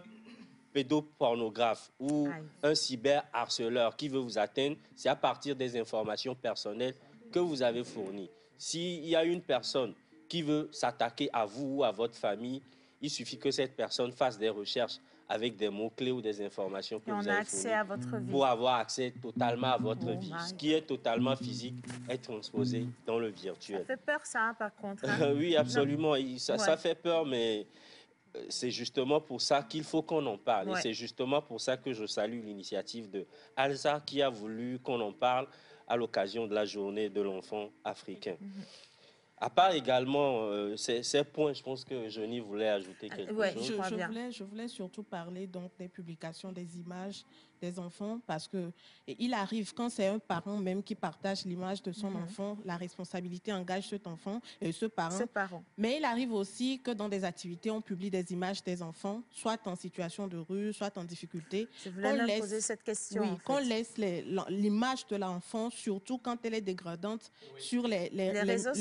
pédopornographe ou un cyberharceleur qui veut vous atteindre, c'est à partir des informations personnelles que vous avez fournies. S'il y a une personne qui veut s'attaquer à vous ou à votre famille, il suffit que cette personne fasse des recherches avec des mots-clés ou des informations que vous avez fournies pour avoir accès totalement à votre vie. Ce qui est totalement physique est transposé dans le virtuel. Ça fait peur, ça, hein, par contre. Hein? Oui, absolument. Ça fait peur, mais c'est justement pour ça qu'il faut qu'on en parle. Et c'est justement pour ça que je salue l'initiative de Alza qui a voulu qu'on en parle à l'occasion de la journée de l'enfant africain. À part également ces points, je pense que Johnny voulait ajouter quelque chose. Je voulais surtout parler donc des publications des images des enfants, parce que il arrive, quand c'est un parent même qui partage l'image de son enfant, la responsabilité engage cet enfant et ce parent. Mais il arrive aussi que dans des activités, on publie des images des enfants, soit en situation de rue, soit en difficulté. Je voulais même poser cette question. Oui, qu'on laisse l'image de l'enfant, surtout quand elle est dégradante, sur les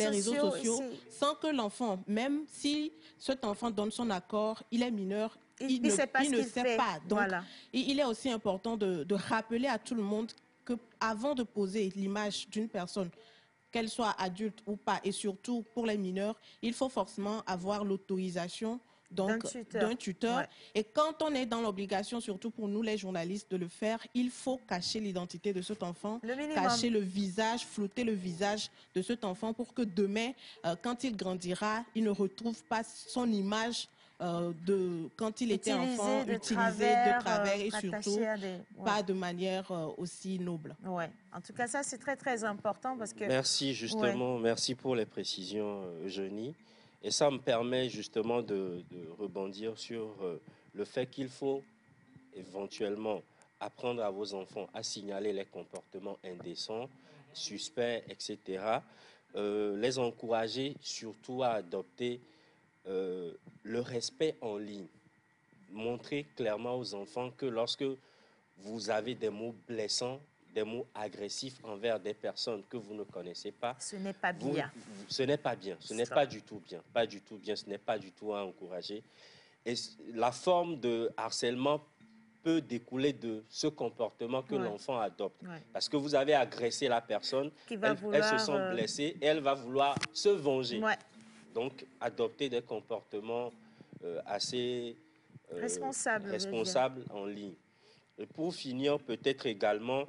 réseaux sociaux, sans que l'enfant, même si cet enfant donne son accord, il est mineur, il ne sait pas. Donc, il est aussi important de rappeler à tout le monde qu'avant de poser l'image d'une personne, qu'elle soit adulte ou pas, et surtout pour les mineurs, il faut forcément avoir l'autorisation d'un tuteur. Et quand on est dans l'obligation, surtout pour nous les journalistes, de le faire, il faut cacher l'identité de cet enfant, cacher le visage, flouter le visage de cet enfant pour que demain, quand il grandira, il ne retrouve pas son image quand il était enfant, utilisé de travers et surtout pas de manière aussi noble. En tout cas, ça c'est très très important parce que... Merci justement, merci pour les précisions, Eugénie. Et ça me permet justement de rebondir sur le fait qu'il faut éventuellement apprendre à vos enfants à signaler les comportements indécents, suspects, etc. Les encourager surtout à adopter le respect en ligne. Montrer clairement aux enfants que lorsque vous avez des mots blessants, des mots agressifs envers des personnes que vous ne connaissez pas, ce n'est pas bien. Ce n'est pas bien, ce n'est pas du tout bien, pas du tout bien, ce n'est pas du tout à encourager. Et la forme de harcèlement peut découler de ce comportement que l'enfant adopte. Parce que vous avez agressé la personne, elle se sent blessée et elle va vouloir se venger. Donc, adopter des comportements assez responsables en ligne. Et pour finir, peut-être également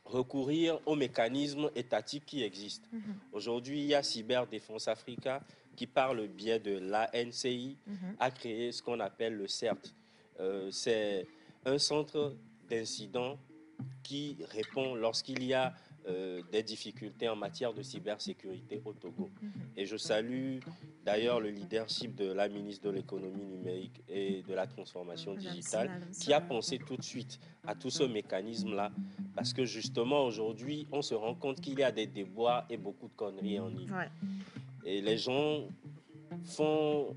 recourir aux mécanismes étatiques qui existent. Aujourd'hui, il y a Cyberdéfense Africa qui, par le biais de l'ANCI, a créé ce qu'on appelle le CERT. C'est un centre d'incident qui répond lorsqu'il y a des difficultés en matière de cybersécurité au Togo. Et je salue d'ailleurs le leadership de la ministre de l'économie numérique et de la transformation digitale qui a pensé tout de suite à tout ce mécanisme-là parce que justement aujourd'hui, on se rend compte qu'il y a des déboires et beaucoup de conneries en ligne. Et les gens font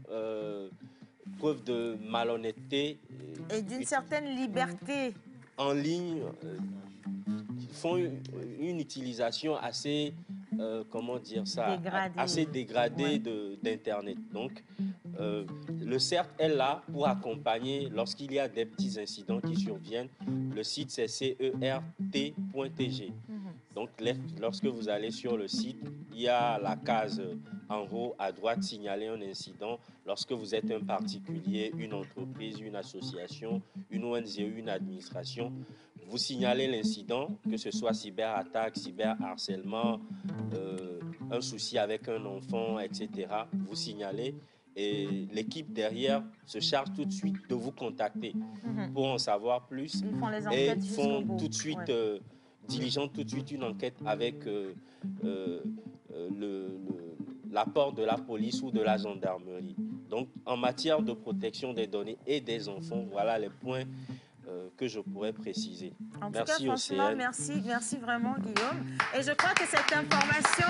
preuve de malhonnêteté. Et d'une certaine liberté. En ligne, font une utilisation assez, comment dire ça, assez dégradée d'Internet. Donc, le CERT est là pour accompagner lorsqu'il y a des petits incidents qui surviennent. Le site, c'est cert.tg. Donc, lorsque vous allez sur le site, il y a la case en haut à droite, signaler un incident. Lorsque vous êtes un particulier, une entreprise, une association, une ONG, une administration, vous signalez l'incident, que ce soit cyberattaque, cyberharcèlement, un souci avec un enfant, etc. Vous signalez et l'équipe derrière se charge tout de suite de vous contacter pour en savoir plus. Ils font les enquêtes et font tout de suite, diligentent tout de suite une enquête avec l'apport de la police ou de la gendarmerie. Donc, en matière de protection des données et des enfants, voilà les points que je pourrais préciser. En tout Merci cas, franchement, merci vraiment, Guillaume. Et je crois que cette information,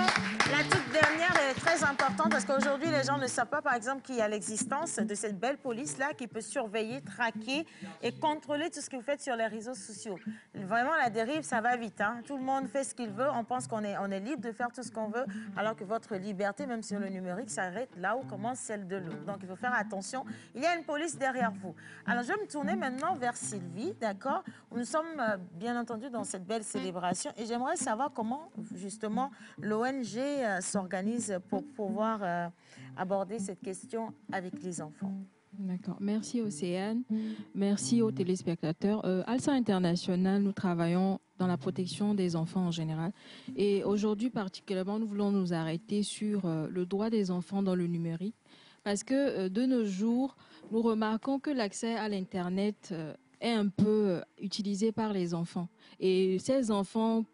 la toute dernière, est très importante parce qu'aujourd'hui, les gens ne savent pas, par exemple, qu'il y a l'existence de cette belle police-là qui peut surveiller, traquer et contrôler tout ce que vous faites sur les réseaux sociaux. Vraiment, la dérive, ça va vite. Hein. Tout le monde fait ce qu'il veut. On pense qu'on est libre de faire tout ce qu'on veut, alors que votre liberté, même sur le numérique, s'arrête là où commence celle de l'autre. Donc, il faut faire attention. Il y a une police derrière vous. Alors, je vais me tourner maintenant vers Sylvie, d'accord? Nous sommes bien entendu dans cette belle célébration et j'aimerais savoir comment, justement, l'ONG s'organise pour pouvoir aborder cette question avec les enfants. D'accord. Merci Océane. Merci aux téléspectateurs. ALSA International, nous travaillons dans la protection des enfants en général. Et aujourd'hui, particulièrement, nous voulons nous arrêter sur le droit des enfants dans le numérique. Parce que de nos jours, nous remarquons que l'accès à l'Internet est un peu utilisé par les enfants. Et ces enfants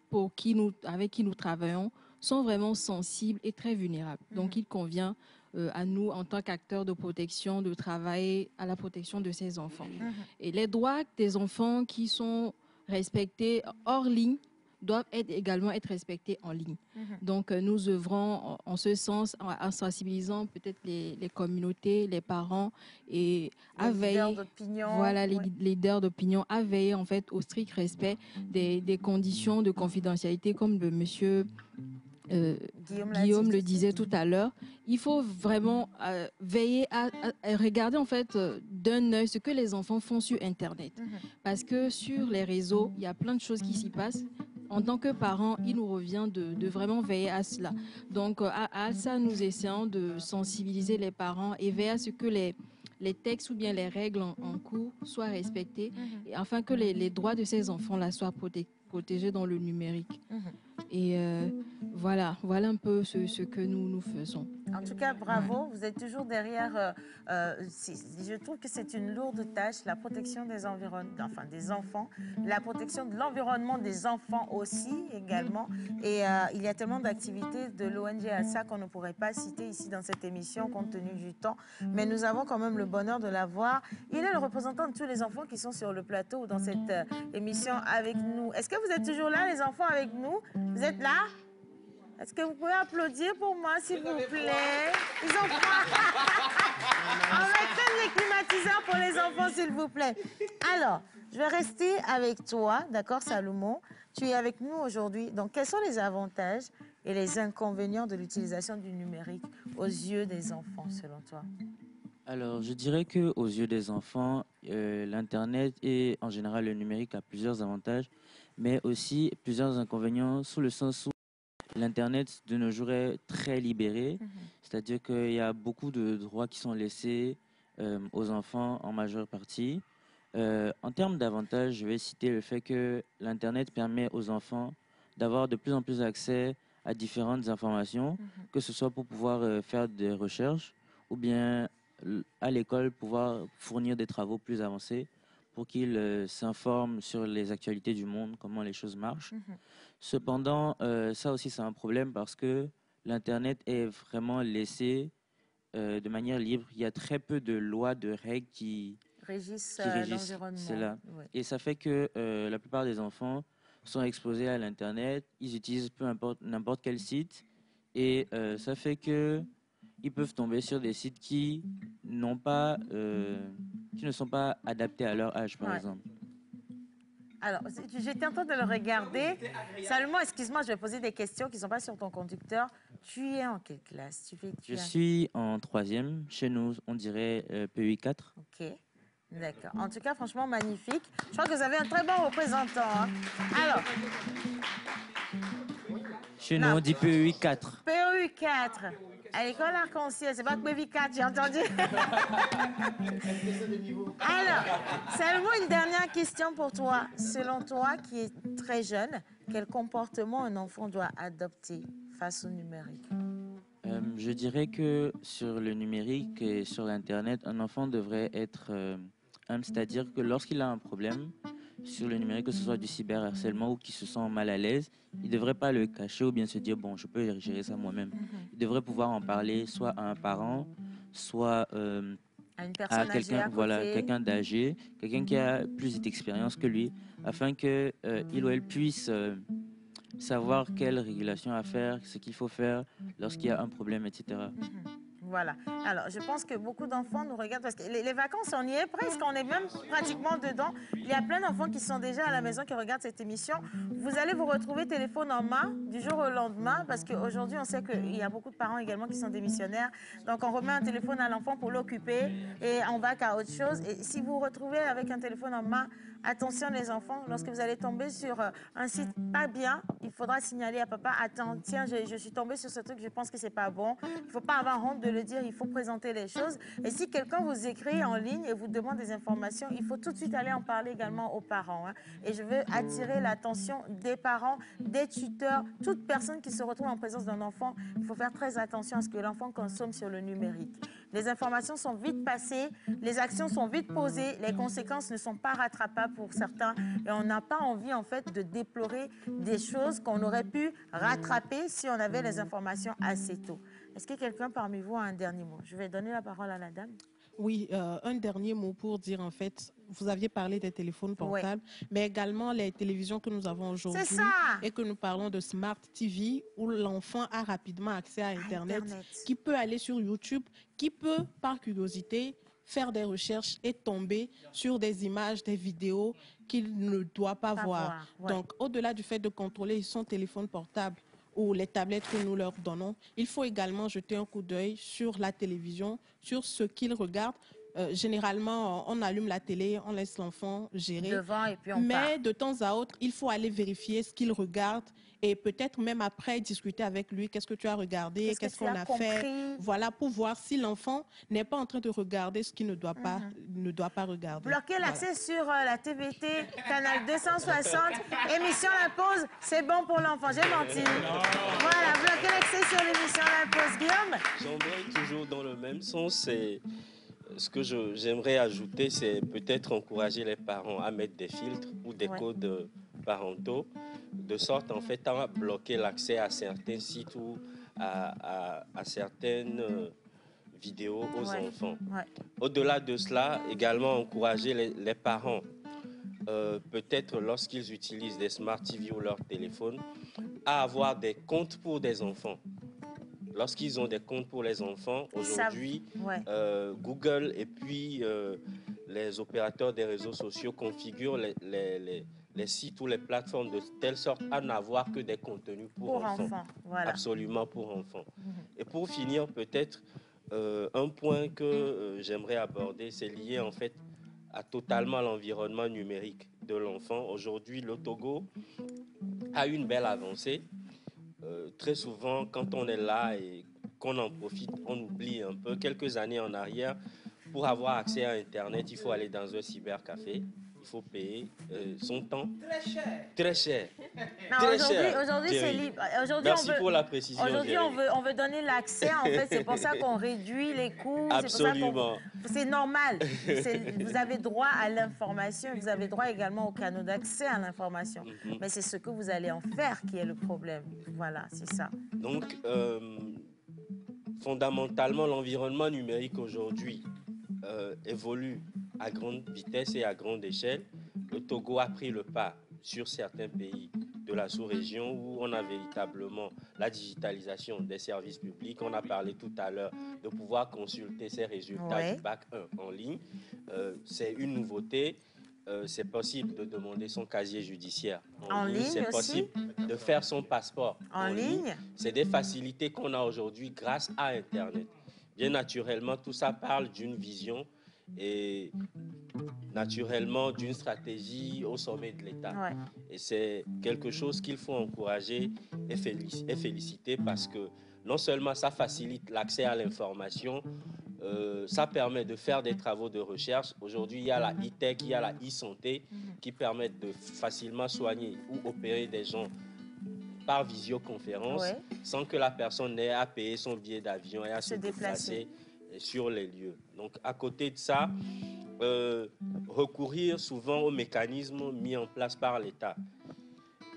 avec qui nous travaillons sont vraiment sensibles et très vulnérables. Donc, il convient à nous, en tant qu'acteurs de protection, de travailler à la protection de ces enfants. Et les droits des enfants qui sont respectés hors ligne doivent également être respectés en ligne. Donc, nous œuvrons en ce sens en sensibilisant peut-être les communautés, les parents et à veiller, voilà, les leaders d'opinion, à veiller en fait au strict respect des conditions de confidentialité comme le monsieur Guillaume le disait tout à l'heure. Il faut vraiment veiller à regarder en fait d'un œil ce que les enfants font sur Internet. Parce que sur les réseaux, il y a plein de choses qui s'y passent. En tant que parents, il nous revient de vraiment veiller à cela. Donc, à ça, nous essayons de sensibiliser les parents et veiller à ce que les textes ou bien les règles en cours soient respectées, et afin que les droits de ces enfants-là soient protégés dans le numérique. Et voilà un peu ce que nous faisons. En tout cas, bravo. Vous êtes toujours derrière. Je trouve que c'est une lourde tâche, la protection des enfants, la protection de l'environnement des enfants aussi également. Et il y a tellement d'activités de l'ONG ALSA qu'on ne pourrait pas citer ici dans cette émission compte tenu du temps. Mais nous avons quand même le bonheur de l'avoir. Il est le représentant de tous les enfants qui sont sur le plateau ou dans cette émission avec nous. Est-ce que vous êtes toujours là, les enfants, avec nous? Vous êtes là? Est-ce que vous pouvez applaudir pour moi, s'il vous plaît? Ils ont froid. On met les climatiseurs pour les enfants, s'il vous plaît. Alors, je vais rester avec toi, d'accord, Salomon? Tu es avec nous aujourd'hui. Donc, quels sont les avantages et les inconvénients de l'utilisation du numérique aux yeux des enfants, selon toi? Alors, je dirais qu'aux yeux des enfants, l'Internet et en général le numérique a plusieurs avantages, mais aussi plusieurs inconvénients, sous le sens où l'Internet de nos jours est très libéré, c'est-à-dire qu'il y a beaucoup de droits qui sont laissés aux enfants en majeure partie. En termes d'avantages, je vais citer le fait que l'Internet permet aux enfants d'avoir de plus en plus accès à différentes informations, que ce soit pour pouvoir faire des recherches ou bien à l'école pouvoir fournir des travaux plus avancés pour qu'ils s'informent sur les actualités du monde, comment les choses marchent. Cependant, ça aussi c'est un problème parce que l'Internet est vraiment laissé de manière libre. Il y a très peu de lois, de règles qui régissent l'environnement. Cela. Ouais. Et ça fait que la plupart des enfants sont exposés à l'Internet, ils utilisent n'importe quel site et ça fait que ils peuvent tomber sur des sites qui ne sont pas adaptés à leur âge, par exemple. Alors, j'étais en train de le regarder. Salomon, excuse-moi, je vais poser des questions qui ne sont pas sur ton conducteur. Tu es en quelle classe? Je suis en 3e. Chez nous, on dirait PEI 4. OK. D'accord. En tout cas, franchement, magnifique. Je crois que vous avez un très bon représentant. Hein. Alors. Chez nous, on dit PEI 4. PEI 4. À l'école Arc-en-Ciel, c'est pas que PEI 4, j'ai entendu. Alors, Salomon, une dernière question pour toi. Selon toi, qui est très jeune, quel comportement un enfant doit adopter face au numérique? Je dirais que sur le numérique et sur l'Internet, un enfant devrait être humble, c'est-à-dire que lorsqu'il a un problème sur le numérique, que ce soit du cyberharcèlement ou qu'il se sent mal à l'aise, il ne devrait pas le cacher ou bien se dire « bon, je peux gérer ça moi-même ». Il devrait pouvoir en parler soit à un parent, soit à une personne âgée à quelqu'un, côté. voilà, quelqu'un d'âgé, quelqu'un qui a plus d'expérience que lui, afin que il ou elle puisse savoir quelle régulation à faire, ce qu'il faut faire lorsqu'il y a un problème, etc. Voilà. Alors, je pense que beaucoup d'enfants nous regardent parce que les vacances, on y est presque, on est même pratiquement dedans. Il y a plein d'enfants qui sont déjà à la maison, qui regardent cette émission. Vous allez vous retrouver téléphone en main du jour au lendemain parce qu'aujourd'hui, on sait qu'il y a beaucoup de parents également qui sont démissionnaires. Donc, on remet un téléphone à l'enfant pour l'occuper et on va qu'à autre chose. Et si vous vous retrouvez avec un téléphone en main, attention les enfants, lorsque vous allez tomber sur un site pas bien, il faudra signaler à papa, attends, tiens, je suis tombée sur ce truc, je pense que c'est pas bon. Il ne faut pas avoir honte de le dire, il faut présenter les choses. Et si quelqu'un vous écrit en ligne et vous demande des informations, il faut tout de suite aller en parler également aux parents. Et je veux attirer l'attention des parents, des tuteurs, toute personne qui se retrouve en présence d'un enfant. Il faut faire très attention à ce que l'enfant consomme sur le numérique. Les informations sont vite passées, les actions sont vite posées, les conséquences ne sont pas rattrapables pour certains et on n'a pas envie en fait de déplorer des choses qu'on aurait pu rattraper si on avait les informations assez tôt. Est-ce que quelqu'un parmi vous a un dernier mot? Je vais donner la parole à la dame. Oui, un dernier mot pour dire en fait, vous aviez parlé des téléphones portables, mais également les télévisions que nous avons aujourd'hui et que nous parlons de Smart TV où l'enfant a rapidement accès à Internet, qui peut aller sur YouTube, qui peut par curiosité faire des recherches et tomber sur des images, des vidéos qu'il ne doit pas voir. Donc, au-delà du fait de contrôler son téléphone portable ou les tablettes que nous leur donnons, il faut également jeter un coup d'œil sur la télévision, sur ce qu'ils regardent. Généralement, on allume la télé, on laisse l'enfant gérer. Devant et puis on Mais de temps à autre, il faut aller vérifier ce qu'il regarde et peut-être même après discuter avec lui. Qu'est-ce que tu as regardé? Qu'est-ce qu'on a fait? Voilà, pour voir si l'enfant n'est pas en train de regarder ce qu'il ne doit pas, regarder. Bloquer l'accès sur la TVT, canal 260, émission La Pause, c'est bon pour l'enfant. J'ai menti. Voilà, bloquer l'accès sur l'émission La Pause. Guillaume? J'aimerais toujours dans le même sens, ce que j'aimerais ajouter, c'est peut-être encourager les parents à mettre des filtres ou des codes parentaux, de sorte en fait à bloquer l'accès à certains sites ou à certaines vidéos aux enfants. Au-delà de cela, également encourager les parents, peut-être lorsqu'ils utilisent des Smart TV ou leur téléphone, à avoir des comptes pour des enfants. Lorsqu'ils ont des comptes pour les enfants, aujourd'hui, Google et puis les opérateurs des réseaux sociaux configurent les sites ou les plateformes de telle sorte à n'avoir que des contenus pour enfants. Voilà. Absolument pour enfants. Et pour finir, peut-être, un point que j'aimerais aborder, c'est lié en fait à totalement l'environnement numérique de l'enfant. Aujourd'hui, le Togo a une belle avancée. Très souvent, quand on est là et qu'on en profite, on oublie un peu. Quelques années en arrière, pour avoir accès à Internet, il faut aller dans un cybercafé. Il faut payer son temps. Très cher. Très cher. Aujourd'hui, c'est libre. Merci pour la précision. Aujourd'hui, on veut donner l'accès. En fait, c'est pour ça qu'on réduit les coûts. Absolument. C'est normal. Vous avez droit à l'information. Vous avez droit également au canaux d'accès à l'information. Mais c'est ce que vous allez en faire qui est le problème. Voilà, c'est ça. Donc, fondamentalement, l'environnement numérique aujourd'hui évolue à grande vitesse et à grande échelle. Le Togo a pris le pas sur certains pays de la sous-région où on a véritablement la digitalisation des services publics. On a parlé tout à l'heure de pouvoir consulter ses résultats du bac 1 en ligne. C'est une nouveauté. C'est possible de demander son casier judiciaire en ligne. C'est possible de faire son passeport en ligne. C'est des facilités qu'on a aujourd'hui grâce à Internet. Bien naturellement, tout ça parle d'une vision et naturellement d'une stratégie au sommet de l'État. Et c'est quelque chose qu'il faut encourager et féliciter parce que non seulement ça facilite l'accès à l'information, ça permet de faire des travaux de recherche. Aujourd'hui, il y a la e-tech, il y a la e-santé qui permettent de facilement soigner ou opérer des gens par visioconférence sans que la personne n'ait à payer son billet d'avion et à se déplacer sur les lieux. Donc, à côté de ça, recourir souvent aux mécanismes mis en place par l'État.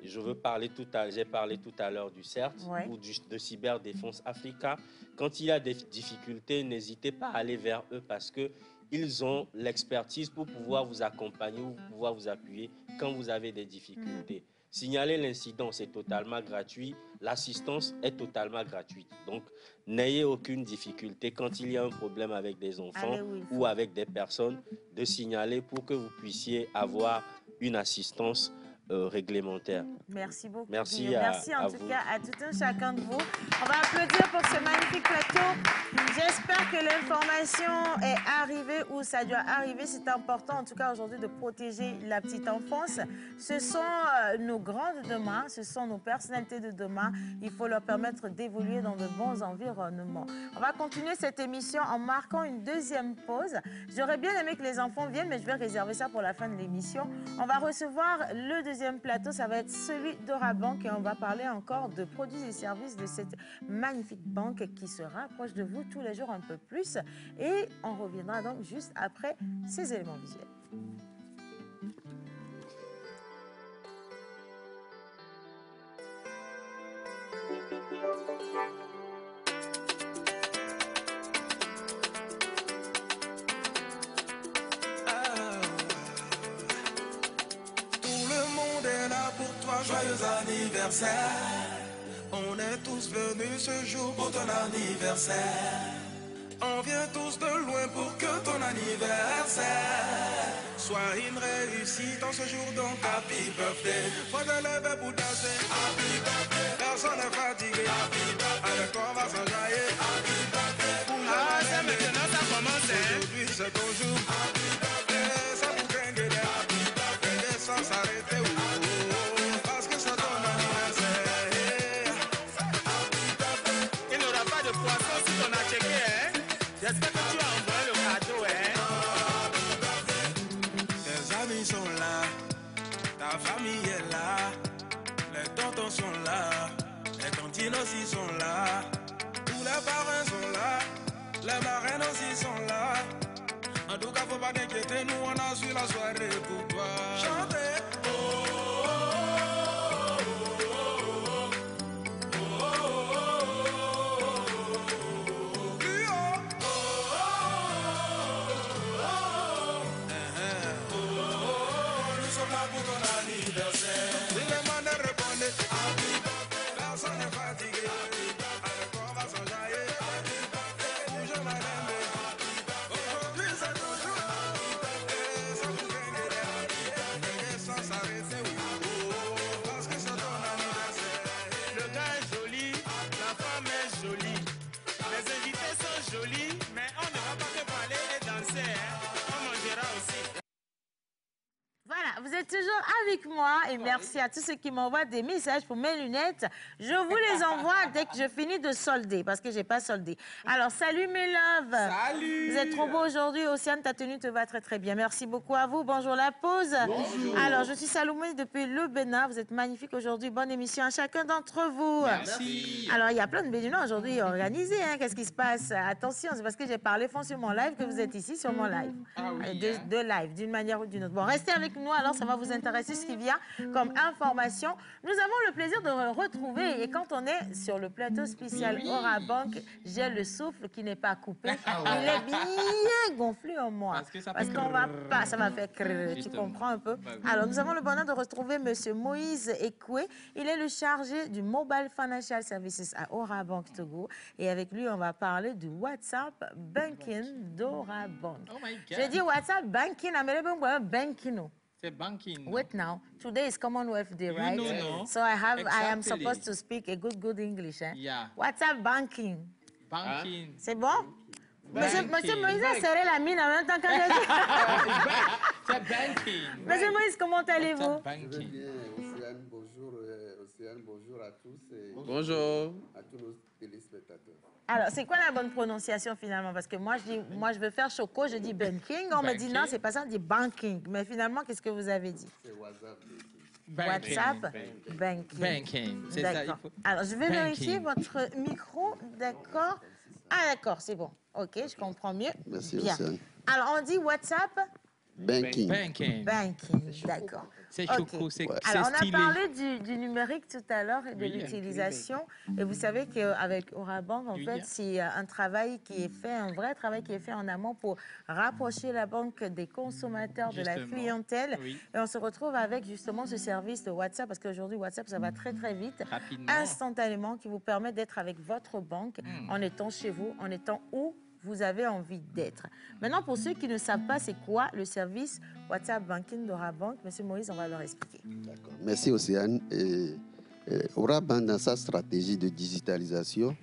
J'ai parlé tout à l'heure du CERT ou de Cyberdéfense Africa. Quand il y a des difficultés, n'hésitez pas à aller vers eux parce qu'ils ils ont l'expertise pour pouvoir vous accompagner ou pouvoir vous appuyer quand vous avez des difficultés. Signaler l'incident, c'est totalement gratuit. L'assistance est totalement gratuite. Donc, n'ayez aucune difficulté quand il y a un problème avec des enfants ou avec des personnes de signaler pour que vous puissiez avoir une assistance réglementaire. Merci beaucoup. Merci Merci en à tout vous. cas à tout un chacun de vous. On va applaudir pour ce magnifique plateau. J'espère que l'information est arrivée où ça doit arriver. C'est important en tout cas aujourd'hui de protéger la petite enfance. Ce sont nos grands de demain, ce sont nos personnalités de demain. Il faut leur permettre d'évoluer dans de bons environnements. On va continuer cette émission en marquant une deuxième pause. J'aurais bien aimé que les enfants viennent, mais je vais réserver ça pour la fin de l'émission. On va recevoir le deuxième plateau, ça va être celui d'Orabank et on va parler encore de produits et services de cette magnifique banque qui se rapproche de vous tous les jours un peu plus. Et on reviendra donc juste après ces éléments visuels. Joyeux anniversaire. On est tous venus ce jour pour ton anniversaire. On vient tous de loin pour que ton anniversaire soit une réussite en ce jour, donc happy birthday. Faut te lever pour danser, happy birthday. Personne n'est fatigué, happy birthday. Avec toi on va s'enjailler, happy birthday. Ah, c'est maintenant ça commence, hein. Aujourd'hui c'est ton jour, happy birthday. Ça vous gagne des happy birthday sans s'arrêter. J'espère que tu as envoyé le cadeau, hein? Tes amis sont là, ta famille est là, les tontons sont là, les tontines aussi sont là, tous les parrains sont là, les marraines aussi sont là. En tout cas, faut pas t'inquiéter, nous on a su la soirée pour toi. Chantez! Vous êtes toujours avec moi et merci à tous ceux qui m'envoient des messages pour mes lunettes. Je vous les envoie dès que je finis de solder parce que je n'ai pas soldé. Alors, salut mes loves. Salut. Vous êtes trop beaux aujourd'hui. Océane, ta tenue te va très très bien. Merci beaucoup à vous. Bonjour la pause. Bonjour. Alors, je suis Salomé depuis le Bénin. Vous êtes magnifiques aujourd'hui. Bonne émission à chacun d'entre vous. Merci. Alors, il y a plein de béninois aujourd'hui organisés. Hein. Qu'est-ce qui se passe? Attention, c'est parce que j'ai parlé fond sur mon live que vous êtes ici sur mon live. Ah oui, de live, d'une manière ou d'une autre. Bon, restez avec nous. Alors, ça va vous intéresser ce qui vient comme information. Nous avons le plaisir de le retrouver. Et quand on est sur le plateau spécial Orabank, j'ai le souffle qui n'est pas coupé. Il est bien gonflé en moi. Parce qu'on va pas, ça va faire crrr, tu comprends un peu. Alors, nous avons le bonheur de retrouver M. Moïse Ekwe. Il est le chargé du Mobile Financial Services à Orabank Togo. Et avec lui, on va parler du WhatsApp Banking d'Orabank. Oh my God. J'ai dit WhatsApp Banking, mais banking. C'est banking. Wait now. Today is Commonwealth Day, right? No. So I am Exactly. supposed to speak a good English. Eh? Yeah. WhatsApp banking. Banking. C'est bon? Monsieur Moïse a serré la mine en même temps quand j'ai dit. C'est banking. Monsieur Moïse, comment allez-vous? Je vais bien, Océane, bonjour. Océane, bonjour à tous et bonjour à tous nos téléspectateurs. Alors, c'est quoi la bonne prononciation finalement? Parce que moi, je veux faire choco, je dis banking. On me dit non, c'est pas ça, on dit banking. Mais finalement, qu'est-ce que vous avez dit? C'est WhatsApp. WhatsApp banking. Banking. C'est ça, il faut... Alors, je vais Banking. vérifier votre micro. D'accord. Ah, d'accord, c'est bon. OK, je comprends mieux. Merci, bien. Océane. Alors, on dit WhatsApp Banking. Banking. Banking, d'accord. C'est choco, c'est stylé. Alors, on a parlé du numérique tout à l'heure et de l'utilisation. Et vous savez qu'avec Orabank, en fait, c'est un travail qui est fait, un vrai travail qui est fait en amont pour rapprocher la banque des consommateurs, de la clientèle. Et on se retrouve avec justement ce service de WhatsApp, parce qu'aujourd'hui, WhatsApp, ça va très, très vite, instantanément, qui vous permet d'être avec votre banque en étant chez vous, en étant où vous avez envie d'être. Maintenant, pour ceux qui ne savent pas c'est quoi le service WhatsApp Banking d'Orabank, M. Moïse, on va leur expliquer. D'accord. Merci Océane. Orabank, dans sa stratégie de digitalisation,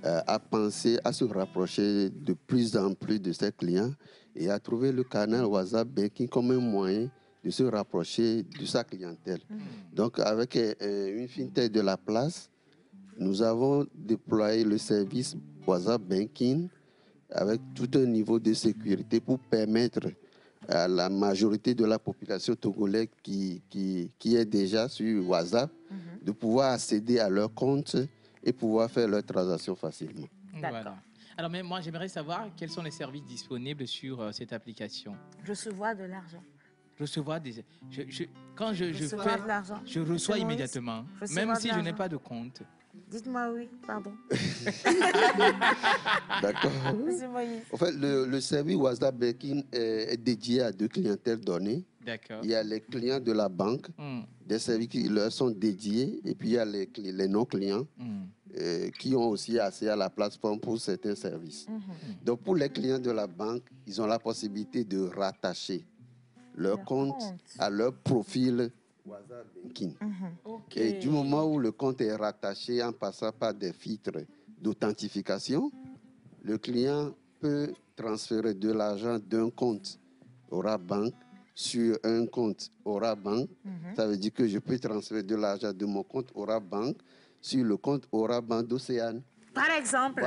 a pensé à se rapprocher de plus en plus de ses clients et a trouvé le canal WhatsApp Banking comme un moyen de se rapprocher de sa clientèle. Donc, avec une fintech de la place, nous avons déployé le service WhatsApp Banking avec tout un niveau de sécurité pour permettre à la majorité de la population togolaise qui est déjà sur WhatsApp de pouvoir accéder à leur compte et pouvoir faire leurs transactions facilement. Voilà. Alors, mais moi, j'aimerais savoir quels sont les services disponibles sur cette application. Recevoir de l'argent. Recevoir des... Quand je fais... de l'argent. Je reçois immédiatement, même si je n'ai pas de compte. Dites-moi oui, pardon. D'accord. En fait, le service WhatsApp Banking est dédié à deux clientèles données. D'accord. Il y a les clients de la banque, des services qui leur sont dédiés, et puis il y a les non-clients qui ont aussi accès à la plateforme pour certains services. Donc, pour les clients de la banque, ils ont la possibilité de rattacher leur compte à leur profil WhatsApp Banking. Et du moment où le compte est rattaché en passant par des filtres d'authentification, le client peut transférer de l'argent d'un compte Orabank sur un compte Orabank. Ça veut dire que je peux transférer de l'argent de mon compte Orabank sur le compte Orabank d'Océane. Par exemple.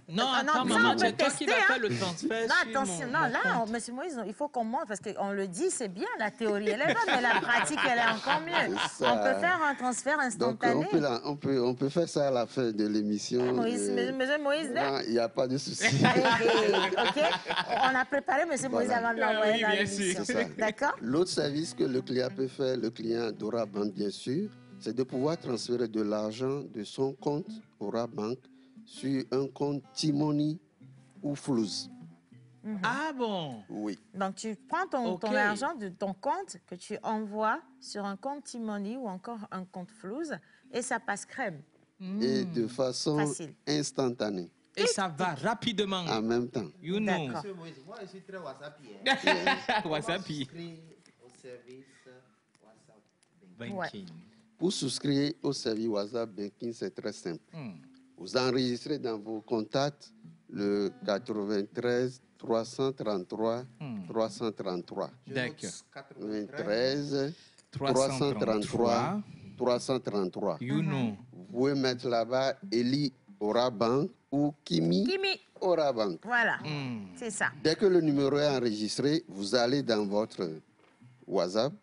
Non, attends, maman, c'est toi qui vas faire le transfert. Non, attention, non, là, M. Moïse, il faut qu'on montre, parce qu'on le dit, c'est bien, la théorie, elle est bonne, mais la pratique, elle est encore mieux. On peut faire un transfert instantané. Donc, on peut faire ça à la fin de l'émission. M. Moïse, il n'y a pas de souci. OK. On a préparé M. Moïse avant de l'envoyer dans l'émission. D'accord. L'autre service que le client peut faire, le client d'Orabank, bien sûr, c'est de pouvoir transférer de l'argent de son compte Orabank sur un compte T-Money ou Flouz. Ah bon? Oui. Donc, tu prends ton argent de ton compte que tu envoies sur un compte T-Money ou encore un compte Flouz et ça passe crème. Et de façon instantanée. Et ça va rapidement. En même temps. You know. Monsieur Moïse, moi, je suis très WhatsAppien. WhatsAppie. Au service WhatsApp Banking. Pour souscrire au service WhatsApp Banking, c'est très simple. Vous enregistrez dans vos contacts le 93 333 333. D'accord. 93 333 333. You know. Vous pouvez mettre là-bas Eli Orabank ou Kimi Orabank. Voilà, c'est ça. Dès que le numéro est enregistré, vous allez dans votre WhatsApp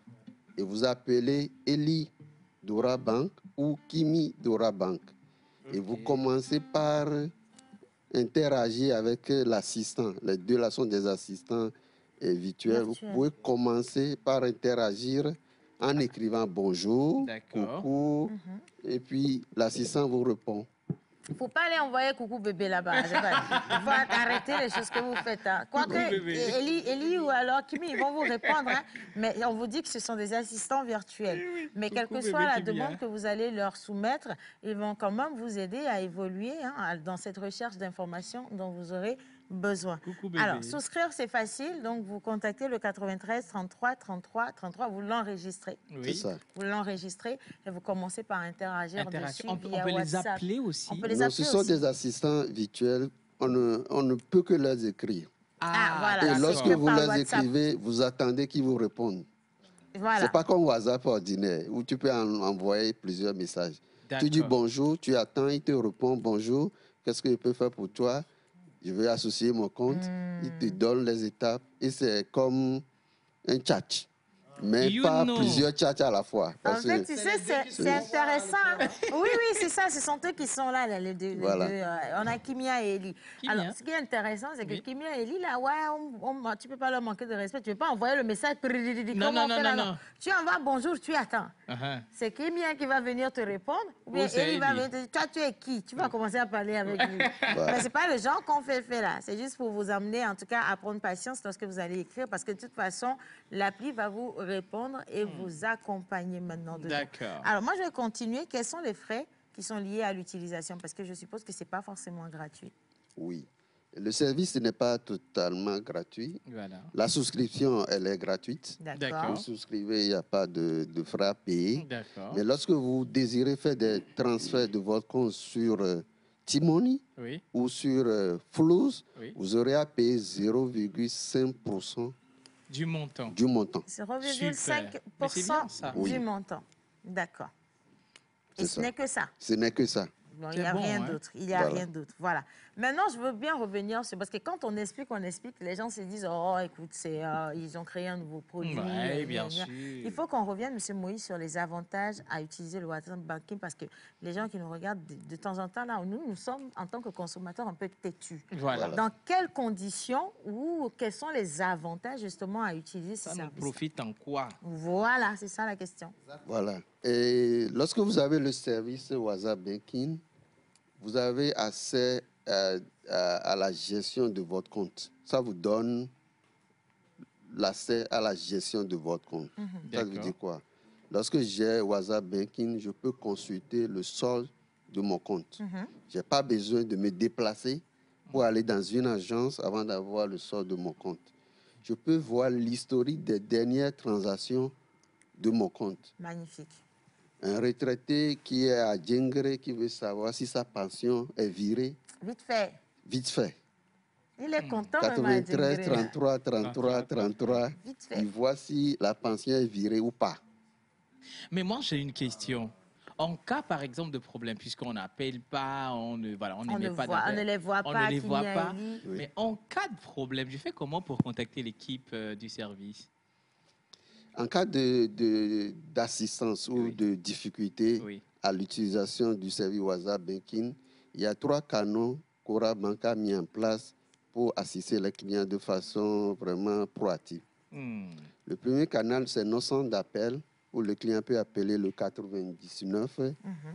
et vous appelez Eli d'Orabank ou Kimi d'Orabank. Et vous commencez par interagir avec l'assistant. Les deux là sont des assistants virtuels. Vous pouvez commencer par interagir en écrivant bonjour, coucou, et puis l'assistant vous répond. Il ne faut pas aller envoyer coucou bébé là-bas. Il faut arrêter les choses que vous faites. Hein. Quoique, Eli ou alors Kimi, ils vont vous répondre. Hein. Mais on vous dit que ce sont des assistants virtuels. Mais quelle que soit la demande que vous allez leur soumettre, ils vont quand même vous aider à évoluer dans cette recherche d'informations dont vous aurez besoin. Alors, souscrire, c'est facile. Donc, vous contactez le 93 33 33 33. Vous l'enregistrez. C'est ça. Vous l'enregistrez et vous commencez par interagir dessus on peut via les appeler aussi. On peut les appeler ce sont des assistants virtuels. On ne peut que leur écrire. Voilà. Et lorsque vous leur écrivez, vous attendez qu'ils vous répondent. Voilà. C'est pas comme WhatsApp ordinaire où tu peux envoyer plusieurs messages. Tu dis bonjour, tu attends, il te répond bonjour. Qu'est-ce que je peux faire pour toi? Je vais associer mon compte. Il te donne les étapes et c'est comme un chat. Mais pas plusieurs tchatchs à la fois. En fait, tu sais, c'est intéressant. Oui, c'est ça. Ce sont eux qui sont là, les deux. On a Kimia et Eli. Alors, ce qui est intéressant, c'est que Kimia et Eli, là, tu ne peux pas leur manquer de respect. Tu ne peux pas envoyer le message. Non. Tu envoies bonjour, tu attends. C'est Kimia qui va venir te répondre. Ou bien Eli va venir te dire, toi, tu es qui? Tu vas commencer à parler avec lui. Mais ce n'est pas le genre qu'on fait là. C'est juste pour vous amener, en tout cas, à prendre patience lorsque vous allez écrire. Parce que de toute façon, l'appli va vous répondre et vous accompagner maintenant dedans. D'accord. Alors, moi, je vais continuer. Quels sont les frais qui sont liés à l'utilisation? Parce que je suppose que ce n'est pas forcément gratuit. Oui. Le service n'est pas totalement gratuit. Voilà. La souscription, elle est gratuite. D'accord. Vous souscrivez, il n'y a pas de frais à payer. D'accord. Mais lorsque vous désirez faire des transferts de votre compte sur T-Money ou sur Flows, vous aurez à payer 0,5% du montant. 0,5% du montant. D'accord. Et ce n'est que ça. Ce n'est que ça. Bon, il n'y a rien d'autre. Il n'y a rien d'autre. Voilà. Maintenant, je veux bien revenir sur... Parce que quand on explique, les gens se disent, oh, écoute, ils ont créé un nouveau produit. Oui, bien sûr. Il faut qu'on revienne, M. Moïse, sur les avantages à utiliser le WhatsApp Banking parce que les gens qui nous regardent de temps en temps, là, nous sommes, en tant que consommateurs, un peu têtus. Voilà. Dans quelles conditions ou quels sont les avantages, justement, à utiliser ce service? Ça nous profite en quoi? Voilà, c'est ça la question. Voilà. Et lorsque vous avez le service WhatsApp Banking, vous avez accès à la gestion de votre compte. Ça vous donne l'accès à la gestion de votre compte. Ça veut dire quoi? Lorsque j'ai WhatsApp Banking, je peux consulter le solde de mon compte. Je n'ai pas besoin de me déplacer pour aller dans une agence avant d'avoir le solde de mon compte. Je peux voir l'historique des dernières transactions de mon compte. Magnifique. Un retraité qui est à Djengre, qui veut savoir si sa pension est virée. Vite fait. Vite fait. Il est content. 93, 33, 33, 33. Vite fait. Il voit si la pension est virée ou pas. Mais moi, j'ai une question. En cas, par exemple, de problème, puisqu'on n'appelle pas, on ne les voit pas. Mais en cas de problème, je fais comment pour contacter l'équipe du service? En cas d'assistance ou de difficulté à l'utilisation du service WhatsApp Banking, il y a 3 canaux qu'Ora Bank a mis en place pour assister les clients de façon vraiment proactive. Le premier canal, c'est nos centres d'appel où le client peut appeler le 99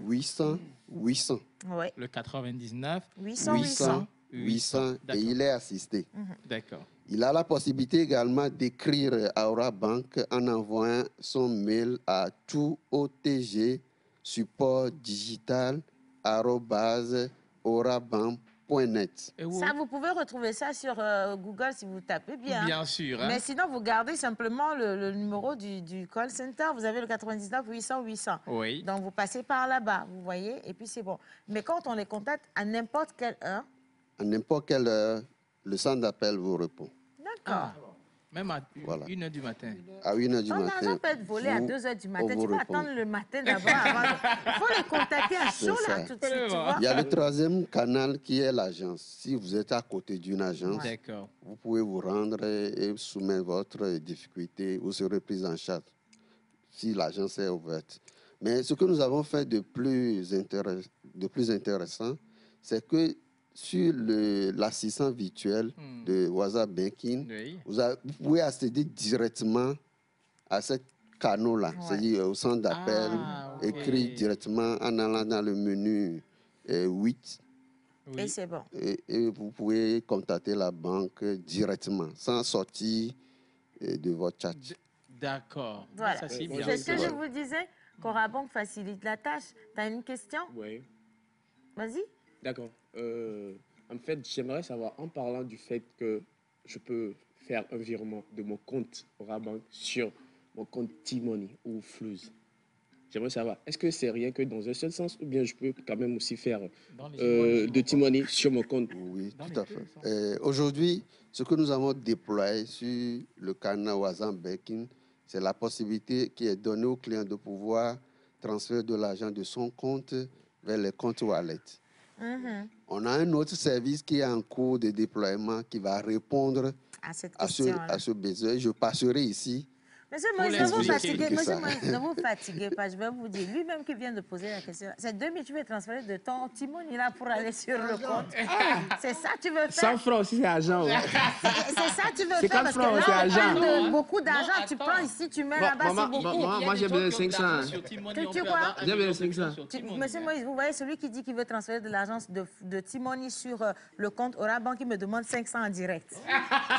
800 800. Ouais. Le 99 800 et il est assisté. D'accord. Il a la possibilité également d'écrire à Ora Bank en envoyant son mail à toutotgdigital@orabank.net. Ça, vous pouvez retrouver ça sur Google si vous tapez bien. Bien sûr. Mais sinon, vous gardez simplement le numéro du call center. Vous avez le 99 800 800. Oui. Donc, vous passez par là-bas, vous voyez, et puis c'est bon. Mais quand on les contacte à n'importe quelle heure... À n'importe quelle heure, le centre d'appel vous répond. D'accord. Même à 1h du matin. À 1h du matin. Ton argent peut être volé à 2h du matin. Tu vas attendre le matin d'abord. Il faut les contacter à chaud là tout de suite. Tu vois? Il y a le 3e canal qui est l'agence. Si vous êtes à côté d'une agence, vous pouvez vous rendre et soumettre votre difficulté. Vous serez pris en charge si l'agence est ouverte. Mais ce que nous avons fait de plus intéressant, c'est que sur l'assistant virtuel de WhatsApp Banking, vous pouvez accéder directement à ce canal-là, c'est-à-dire au centre d'appel, écrit directement en allant dans le menu 8. Et c'est bon. Et vous pouvez contacter la banque directement, sans sortir de votre chat. D'accord. Voilà. C'est ce que je vous disais, qu'Ora Bank facilite la tâche. Tu as une question? Oui. Vas-y. D'accord. En fait, j'aimerais savoir, en parlant du fait que je peux faire un virement de mon compte Ora Bank sur mon compte T-Money ou Flows, j'aimerais savoir, est-ce que c'est rien que dans un seul sens ou bien je peux quand même aussi faire de T-Money sur mon compte? Oui, tout à fait. Aujourd'hui, ce que nous avons déployé sur le canal WhatsApp Banking, c'est la possibilité qui est donnée au client de pouvoir transférer de l'argent de son compte vers les comptes wallet. On a un autre service qui est en cours de déploiement qui va répondre à ce besoin. Je passerai ici Monsieur Moïse, ne vous fatiguez, monsieur Moïse, ne vous fatiguez pas, je vais vous dire. Lui-même qui vient de poser la question, c'est 2 000, tu veux transférer de ton Timoni là pour aller sur le compte. C'est ça que tu veux faire? 100 francs aussi, c'est argent. Ouais. C'est ça que tu veux faire? 50 parce que francs, là, c'est on argent. parle de beaucoup d'argent, tu prends ici, tu mets là-bas, c'est beaucoup. Moi, j'ai besoin de 500. Tu crois? J'ai besoin de 500. Monsieur Moïse, vous voyez celui qui dit qu'il veut transférer de l'argent de Timoni sur le compte Orabank, il me demande 500 en direct.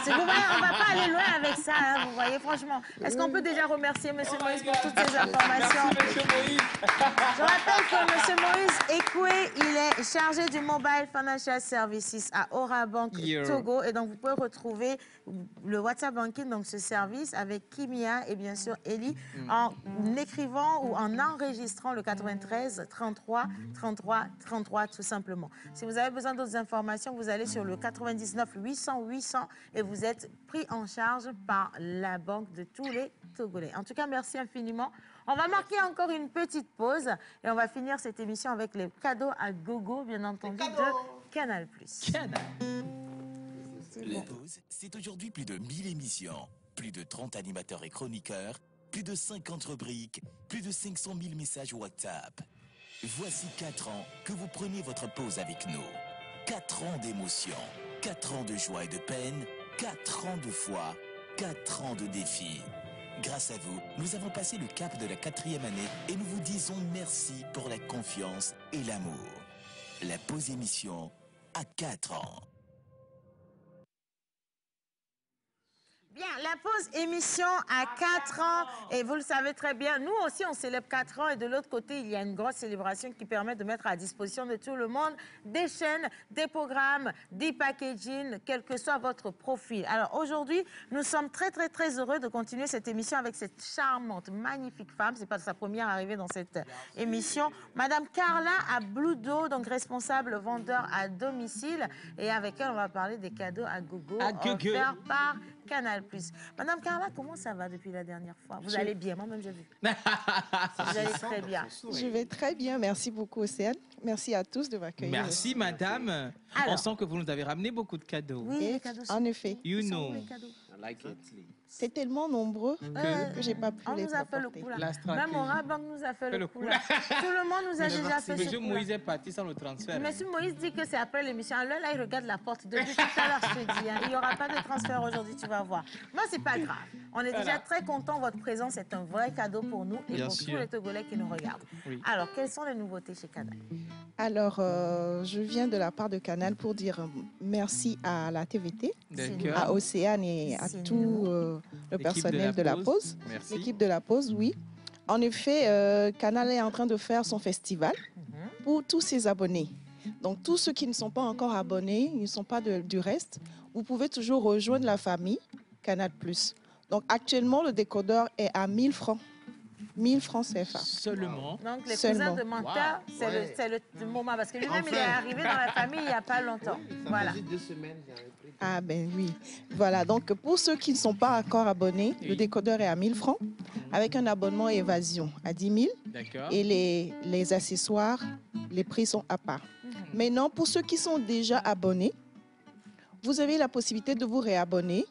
Si vous voyez, on ne va pas aller loin avec ça, hein, vous voyez, franchement. Est-ce qu'on peut déjà remercier M. Moïse pour toutes ces informations? Merci, M. Moïse. Je rappelle que M. Moïse Ekwe, il est chargé du Mobile Financial Services à Orabank Togo. Et donc, vous pouvez retrouver le WhatsApp Banking, donc ce service, avec Kimia et bien sûr Ellie, en écrivant ou en enregistrant le 93 33 33 33, tout simplement. Si vous avez besoin d'autres informations, vous allez sur le 99 800 800 et vous êtes pris en charge par la banque de tous les Togolais. En tout cas, merci infiniment. On va marquer encore une petite pause et on va finir cette émission avec les cadeaux à gogo, bien entendu, de Canal+. La pause, c'est aujourd'hui plus de 1000 émissions, plus de 30 animateurs et chroniqueurs, plus de 50 rubriques, plus de 500 000 messages WhatsApp. Voici 4 ans que vous prenez votre pause avec nous. 4 ans d'émotion, 4 ans de joie et de peine, 4 ans de foi, 4 ans de défis. Grâce à vous, nous avons passé le cap de la 4e année et nous vous disons merci pour la confiance et l'amour. La pause émission à 4 ans. Bien, la pause émission à 4 ans, et vous le savez très bien, nous aussi on célèbre 4 ans et de l'autre côté il y a une grosse célébration qui permet de mettre à disposition de tout le monde des chaînes, des programmes, des packaging, quel que soit votre profil. Alors aujourd'hui, nous sommes très heureux de continuer cette émission avec cette charmante, magnifique femme, c'est pas sa première arrivée dans cette émission, Madame Carla Abloudo, donc responsable vendeur à domicile, et avec elle on va parler des cadeaux à gogo offerts par Canal+. Madame Carla, comment ça va depuis la dernière fois? Vous allez bien, moi-même j'ai vu. Vous allez très bien. Je vais très bien, merci beaucoup Océane. Merci à tous de m'accueillir. Merci madame. Alors, on sent que vous nous avez ramené beaucoup de cadeaux. Oui, les cadeaux sont... En effet. You know. C'est tellement nombreux que j'ai pas pu les nous a fait le coup là. Même Orabank nous a fait le coup là. Tout le monde nous a déjà fait ce coup là. Monsieur Moïse est parti sans le transfert. Monsieur Moïse dit que c'est après l'émission. Là, il regarde la porte. Depuis tout à l'heure, je te dis, hein, il n'y aura pas de transfert aujourd'hui, tu vas voir. Moi, c'est pas grave. On est déjà très contents. Votre présence est un vrai cadeau pour nous et pour tous les Togolais qui nous regardent. Oui. Alors, quelles sont les nouveautés chez Canal? Alors, je viens de la part de Canal pour dire merci à la TVT, à Océane et à tout le personnel de la pause. L'équipe de la pause, oui. En effet, Canal est en train de faire son festival pour tous ses abonnés. Donc, tous ceux qui ne sont pas encore abonnés, ils ne sont pas du reste, vous pouvez toujours rejoindre la famille Canal+. Donc, actuellement, le décodeur est à 1000 francs. 1000 francs CFA. Seulement. Donc, les cousins de Manta, c'est le moment. Parce que lui-même, il est arrivé dans la famille il n'y a pas longtemps. Voilà. 2 semaines, ah ben oui. Voilà, donc pour ceux qui ne sont pas encore abonnés, le décodeur est à 1000 francs, avec un abonnement évasion à 10 000. D'accord. Et les accessoires, les prix sont à part. Maintenant, pour ceux qui sont déjà abonnés, vous avez la possibilité de vous réabonner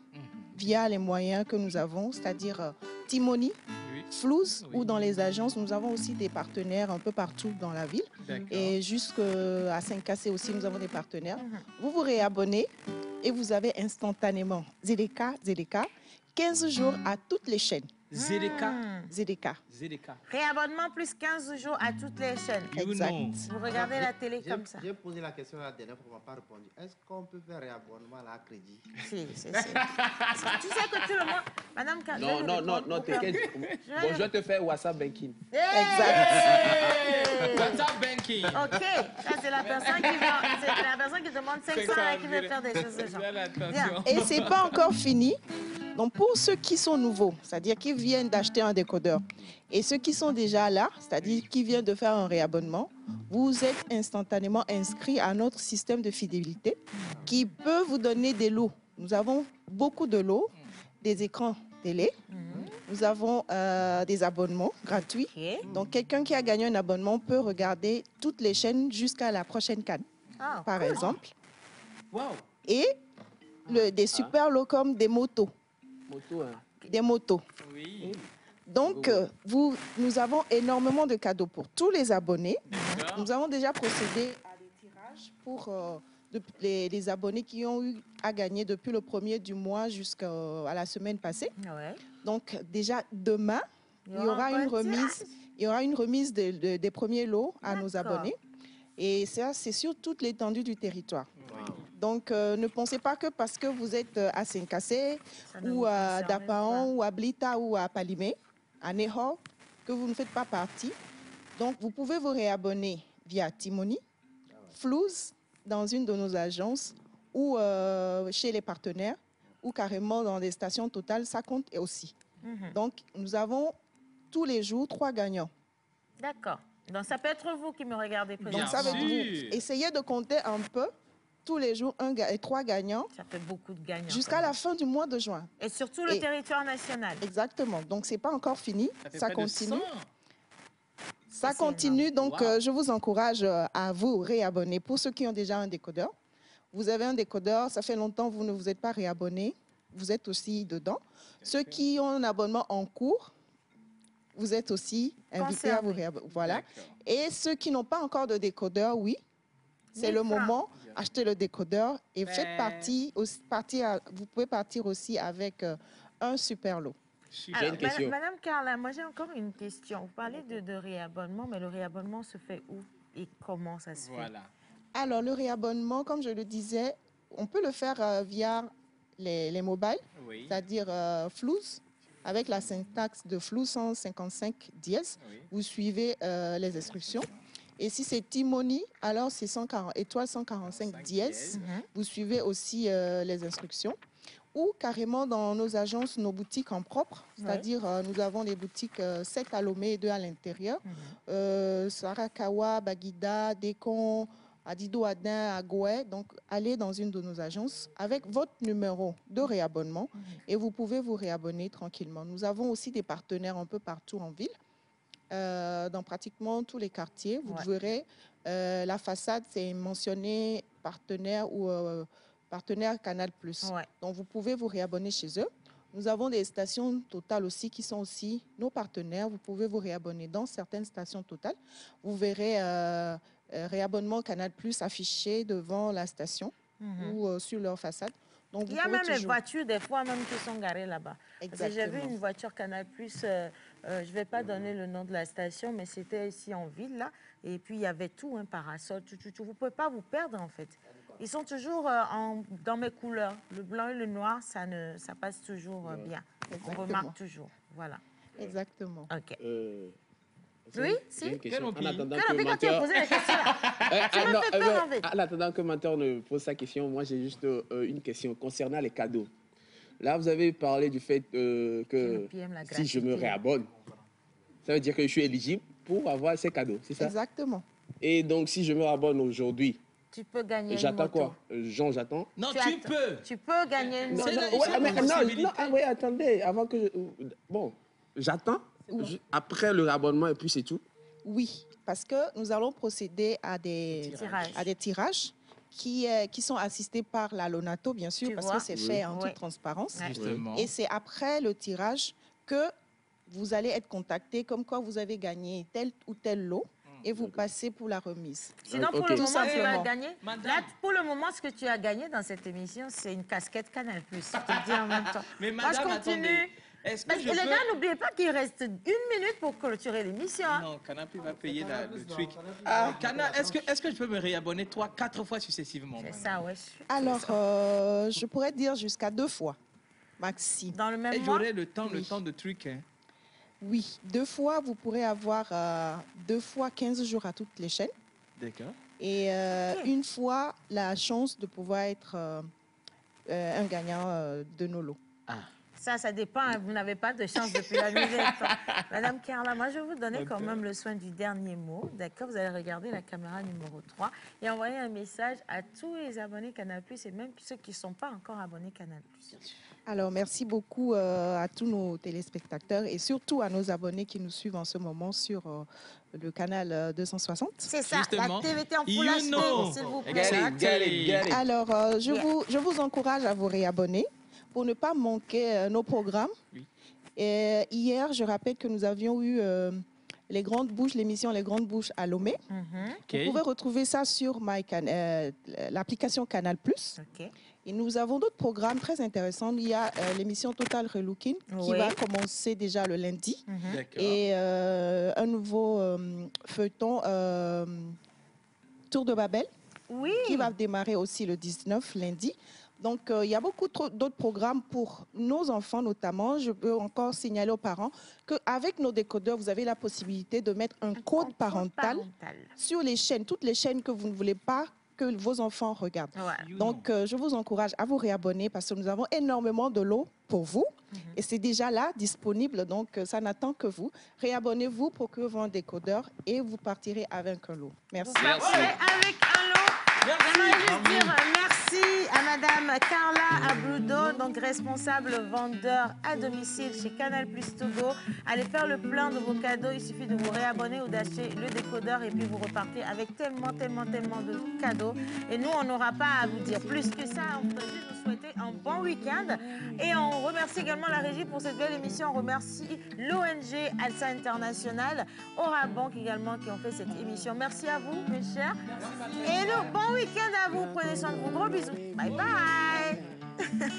via les moyens que nous avons, c'est-à-dire Timoni, Flouz, ou dans les agences. Nous avons aussi des partenaires un peu partout dans la ville. Et jusqu'à 5KC aussi, nous avons des partenaires. Vous vous réabonnez et vous avez instantanément ZDK, 15 jours à toutes les chaînes. ZDK. Réabonnement plus 15 jours à toutes les chaînes. Exact. Vous regardez la télé comme ça. J'ai posé la question la dernière fois, on ne m'a pas répondu. Est-ce qu'on peut faire réabonnement à crédit? Si. Tu sais que tout le monde... Madame Carla... Non, t'inquiète. Bon, je vais te faire WhatsApp Banking. Exact. WhatsApp Banking. OK. Ça, c'est la personne qui demande 500 et qui veut faire des choses de genre. Et ce n'est pas encore fini. Donc, pour ceux qui sont nouveaux, c'est-à-dire qui viennent d'acheter un décodeur, et ceux qui sont déjà là, c'est-à-dire qui viennent de faire un réabonnement, vous êtes instantanément inscrits à notre système de fidélité qui peut vous donner des lots. Nous avons beaucoup de lots, des écrans télé, nous avons des abonnements gratuits. Donc, quelqu'un qui a gagné un abonnement peut regarder toutes les chaînes jusqu'à la prochaine CAN, par exemple. Et des super lots comme des motos. des motos. Oui. Donc, nous avons énormément de cadeaux pour tous les abonnés. Nous avons déjà procédé à des tirages pour les abonnés qui ont eu à gagner depuis le 1er du mois jusqu'à la semaine passée. Ouais. Donc, déjà demain, il y aura une remise des premiers lots à nos abonnés. Et ça, c'est sur toute l'étendue du territoire. Donc, ne pensez pas que parce que vous êtes à Senkasé, ou à Dapaon, ou à Blita, ou à Palimé, à Neho, que vous ne faites pas partie. Donc, vous pouvez vous réabonner via Timoni, Flouz, dans une de nos agences, ou chez les partenaires, ou carrément dans des stations Total, ça compte aussi. Donc, nous avons tous les jours 3 gagnants. D'accord. Donc, ça peut être vous qui me regardez. Donc, ça veut dire, essayez de compter un peu. Tous les jours, 3 gagnants. Ça fait beaucoup de gagnants. Jusqu'à la fin du mois de juin. Et sur tout le territoire national. Exactement. Donc, ce n'est pas encore fini. Ça continue. Ça C'est continue. énorme. Donc, je vous encourage à vous réabonner. Pour ceux qui ont déjà un décodeur, vous avez un décodeur. Ça fait longtemps que vous ne vous êtes pas réabonné. Vous êtes aussi dedans. Ceux qui ont un abonnement en cours, vous êtes aussi invités à vous réabonner. Voilà. Et ceux qui n'ont pas encore de décodeur, oui. C'est le moment, achetez le décodeur et faites vous pouvez partir aussi avec un super lot. J'ai une question. Madame Carla, moi j'ai encore une question. Vous parlez de réabonnement, mais le réabonnement se fait où et comment ça se fait? Alors, le réabonnement, comme je le disais, on peut le faire via les mobiles, c'est-à-dire Flouz, avec la syntaxe de Flouz 155 dièse. Vous suivez les instructions. Et si c'est Timoni, alors c'est étoile 145 dièse. Vous suivez aussi les instructions. Ou carrément dans nos agences, nos boutiques en propre. C'est-à-dire, nous avons des boutiques 7 à Lomé et 2 à l'intérieur. Sarakawa, Baguida, Dekon, Adido Adin, Agoué. Donc, allez dans une de nos agences avec votre numéro de réabonnement et vous pouvez vous réabonner tranquillement. Nous avons aussi des partenaires un peu partout en ville. Dans pratiquement tous les quartiers. Vous verrez, la façade, c'est mentionné partenaire ou partenaire Canal+. Donc, vous pouvez vous réabonner chez eux. Nous avons des stations Total aussi qui sont aussi nos partenaires. Vous pouvez vous réabonner dans certaines stations Total. Vous verrez réabonnement Canal+ affiché devant la station ou sur leur façade. Donc, il y a même les voitures, des fois même, qui sont garées là-bas. J'ai vu une voiture Canal+, je ne vais pas donner le nom de la station, mais c'était ici en ville, là. Et puis, il y avait tout, un parasol, tout. Vous ne pouvez pas vous perdre, en fait. Ils sont toujours dans mes couleurs. Le blanc et le noir, ça passe toujours bien. On remarque toujours. Voilà. Exactement. OK. Oui, si. En attendant que Mentor ne pose sa question, moi j'ai juste une question concernant les cadeaux. Là, vous avez parlé du fait que si je me réabonne, ça veut dire que je suis éligible pour avoir ces cadeaux, c'est ça? Exactement. Et donc, si je me réabonne aujourd'hui, tu peux gagner j'attends quoi? Jean, j'attends? Non, tu peux. Tu peux gagner une moto. Oui, attendez, avant que bon, j'attends après le réabonnement et puis c'est tout? Oui, parce que nous allons procéder à des tirages qui sont assistés par la Lonato, bien sûr, parce que c'est fait en toute transparence. Et c'est après le tirage que vous allez être contacté comme quoi vous avez gagné tel ou tel lot et vous passez pour la remise. Sinon, pour le moment, tu vas gagner. Là, pour le moment, ce que tu as gagné dans cette émission, c'est une casquette Canal+. Je te le dis en même temps. Mais madame, moi, je continue. Parce que les gars, n'oubliez pas qu'il reste 1 minute pour clôturer l'émission. Non, Canal+ va payer le truc. Canal, est-ce que je peux me réabonner 3-4 fois successivement? C'est ça, ouais. Alors, je pourrais dire jusqu'à 2 fois, maxi. Dans le même mois? Et j'aurai le temps de truc. Hein. Oui, 2 fois, vous pourrez avoir 2 fois 15 jours à toutes les chaînes. D'accord. Et une fois, la chance de pouvoir être un gagnant de nos lots. Ça dépend. Hein. Vous n'avez pas de chance depuis la nuit des temps. Madame Carla, moi, je vais vous donner quand même le soin du dernier mot. D'accord? Vous allez regarder la caméra numéro 3 et envoyer un message à tous les abonnés Canal+, et même ceux qui ne sont pas encore abonnés Canal+. Alors, merci beaucoup à tous nos téléspectateurs et surtout à nos abonnés qui nous suivent en ce moment sur le canal 260. C'est ça, l'activité en full HD, s'il vous plaît. Alors, je vous encourage à vous réabonner pour ne pas manquer nos programmes Et hier, je rappelle que nous avions eu les Grandes Bouches, l'émission Les Grandes Bouches à Lomé. Vous pouvez retrouver ça sur l'application Canal+. Et nous avons d'autres programmes très intéressants. Il y a l'émission Total Relooking qui va commencer déjà le lundi. Et un nouveau feuilleton Tour de Babel qui va démarrer aussi le 19 lundi. Donc, il y a beaucoup d'autres programmes pour nos enfants notamment. Je peux encore signaler aux parents qu'avec nos décodeurs, vous avez la possibilité de mettre un code parental sur les chaînes, toutes les chaînes que vous ne voulez pas que vos enfants regardent. Donc, je vous encourage à vous réabonner parce que nous avons énormément de lots pour vous. Et c'est déjà là, disponible. Donc, ça n'attend que vous. Réabonnez-vous pour que vos décodeurs et vous partirez avec un lot. Merci. Merci. Avec un lot. J'aimerais juste dire merci à Madame Carla Abludo, donc responsable vendeur à domicile chez Canal+ Togo. Allez faire le plein de vos cadeaux. Il suffit de vous réabonner ou d'acheter le décodeur et puis vous repartez avec tellement de cadeaux. Et nous, on n'aura pas à vous dire plus que ça. On voudrait juste vous souhaiter un bon week-end. Et on remercie également la régie pour cette belle émission. On remercie l'ONG Alsa International, Orabank également qui ont fait cette émission. Merci à vous, mes chers. Et nous, bon week-end à vous. Prenez soin de vous. Gros bisous. Bye bye.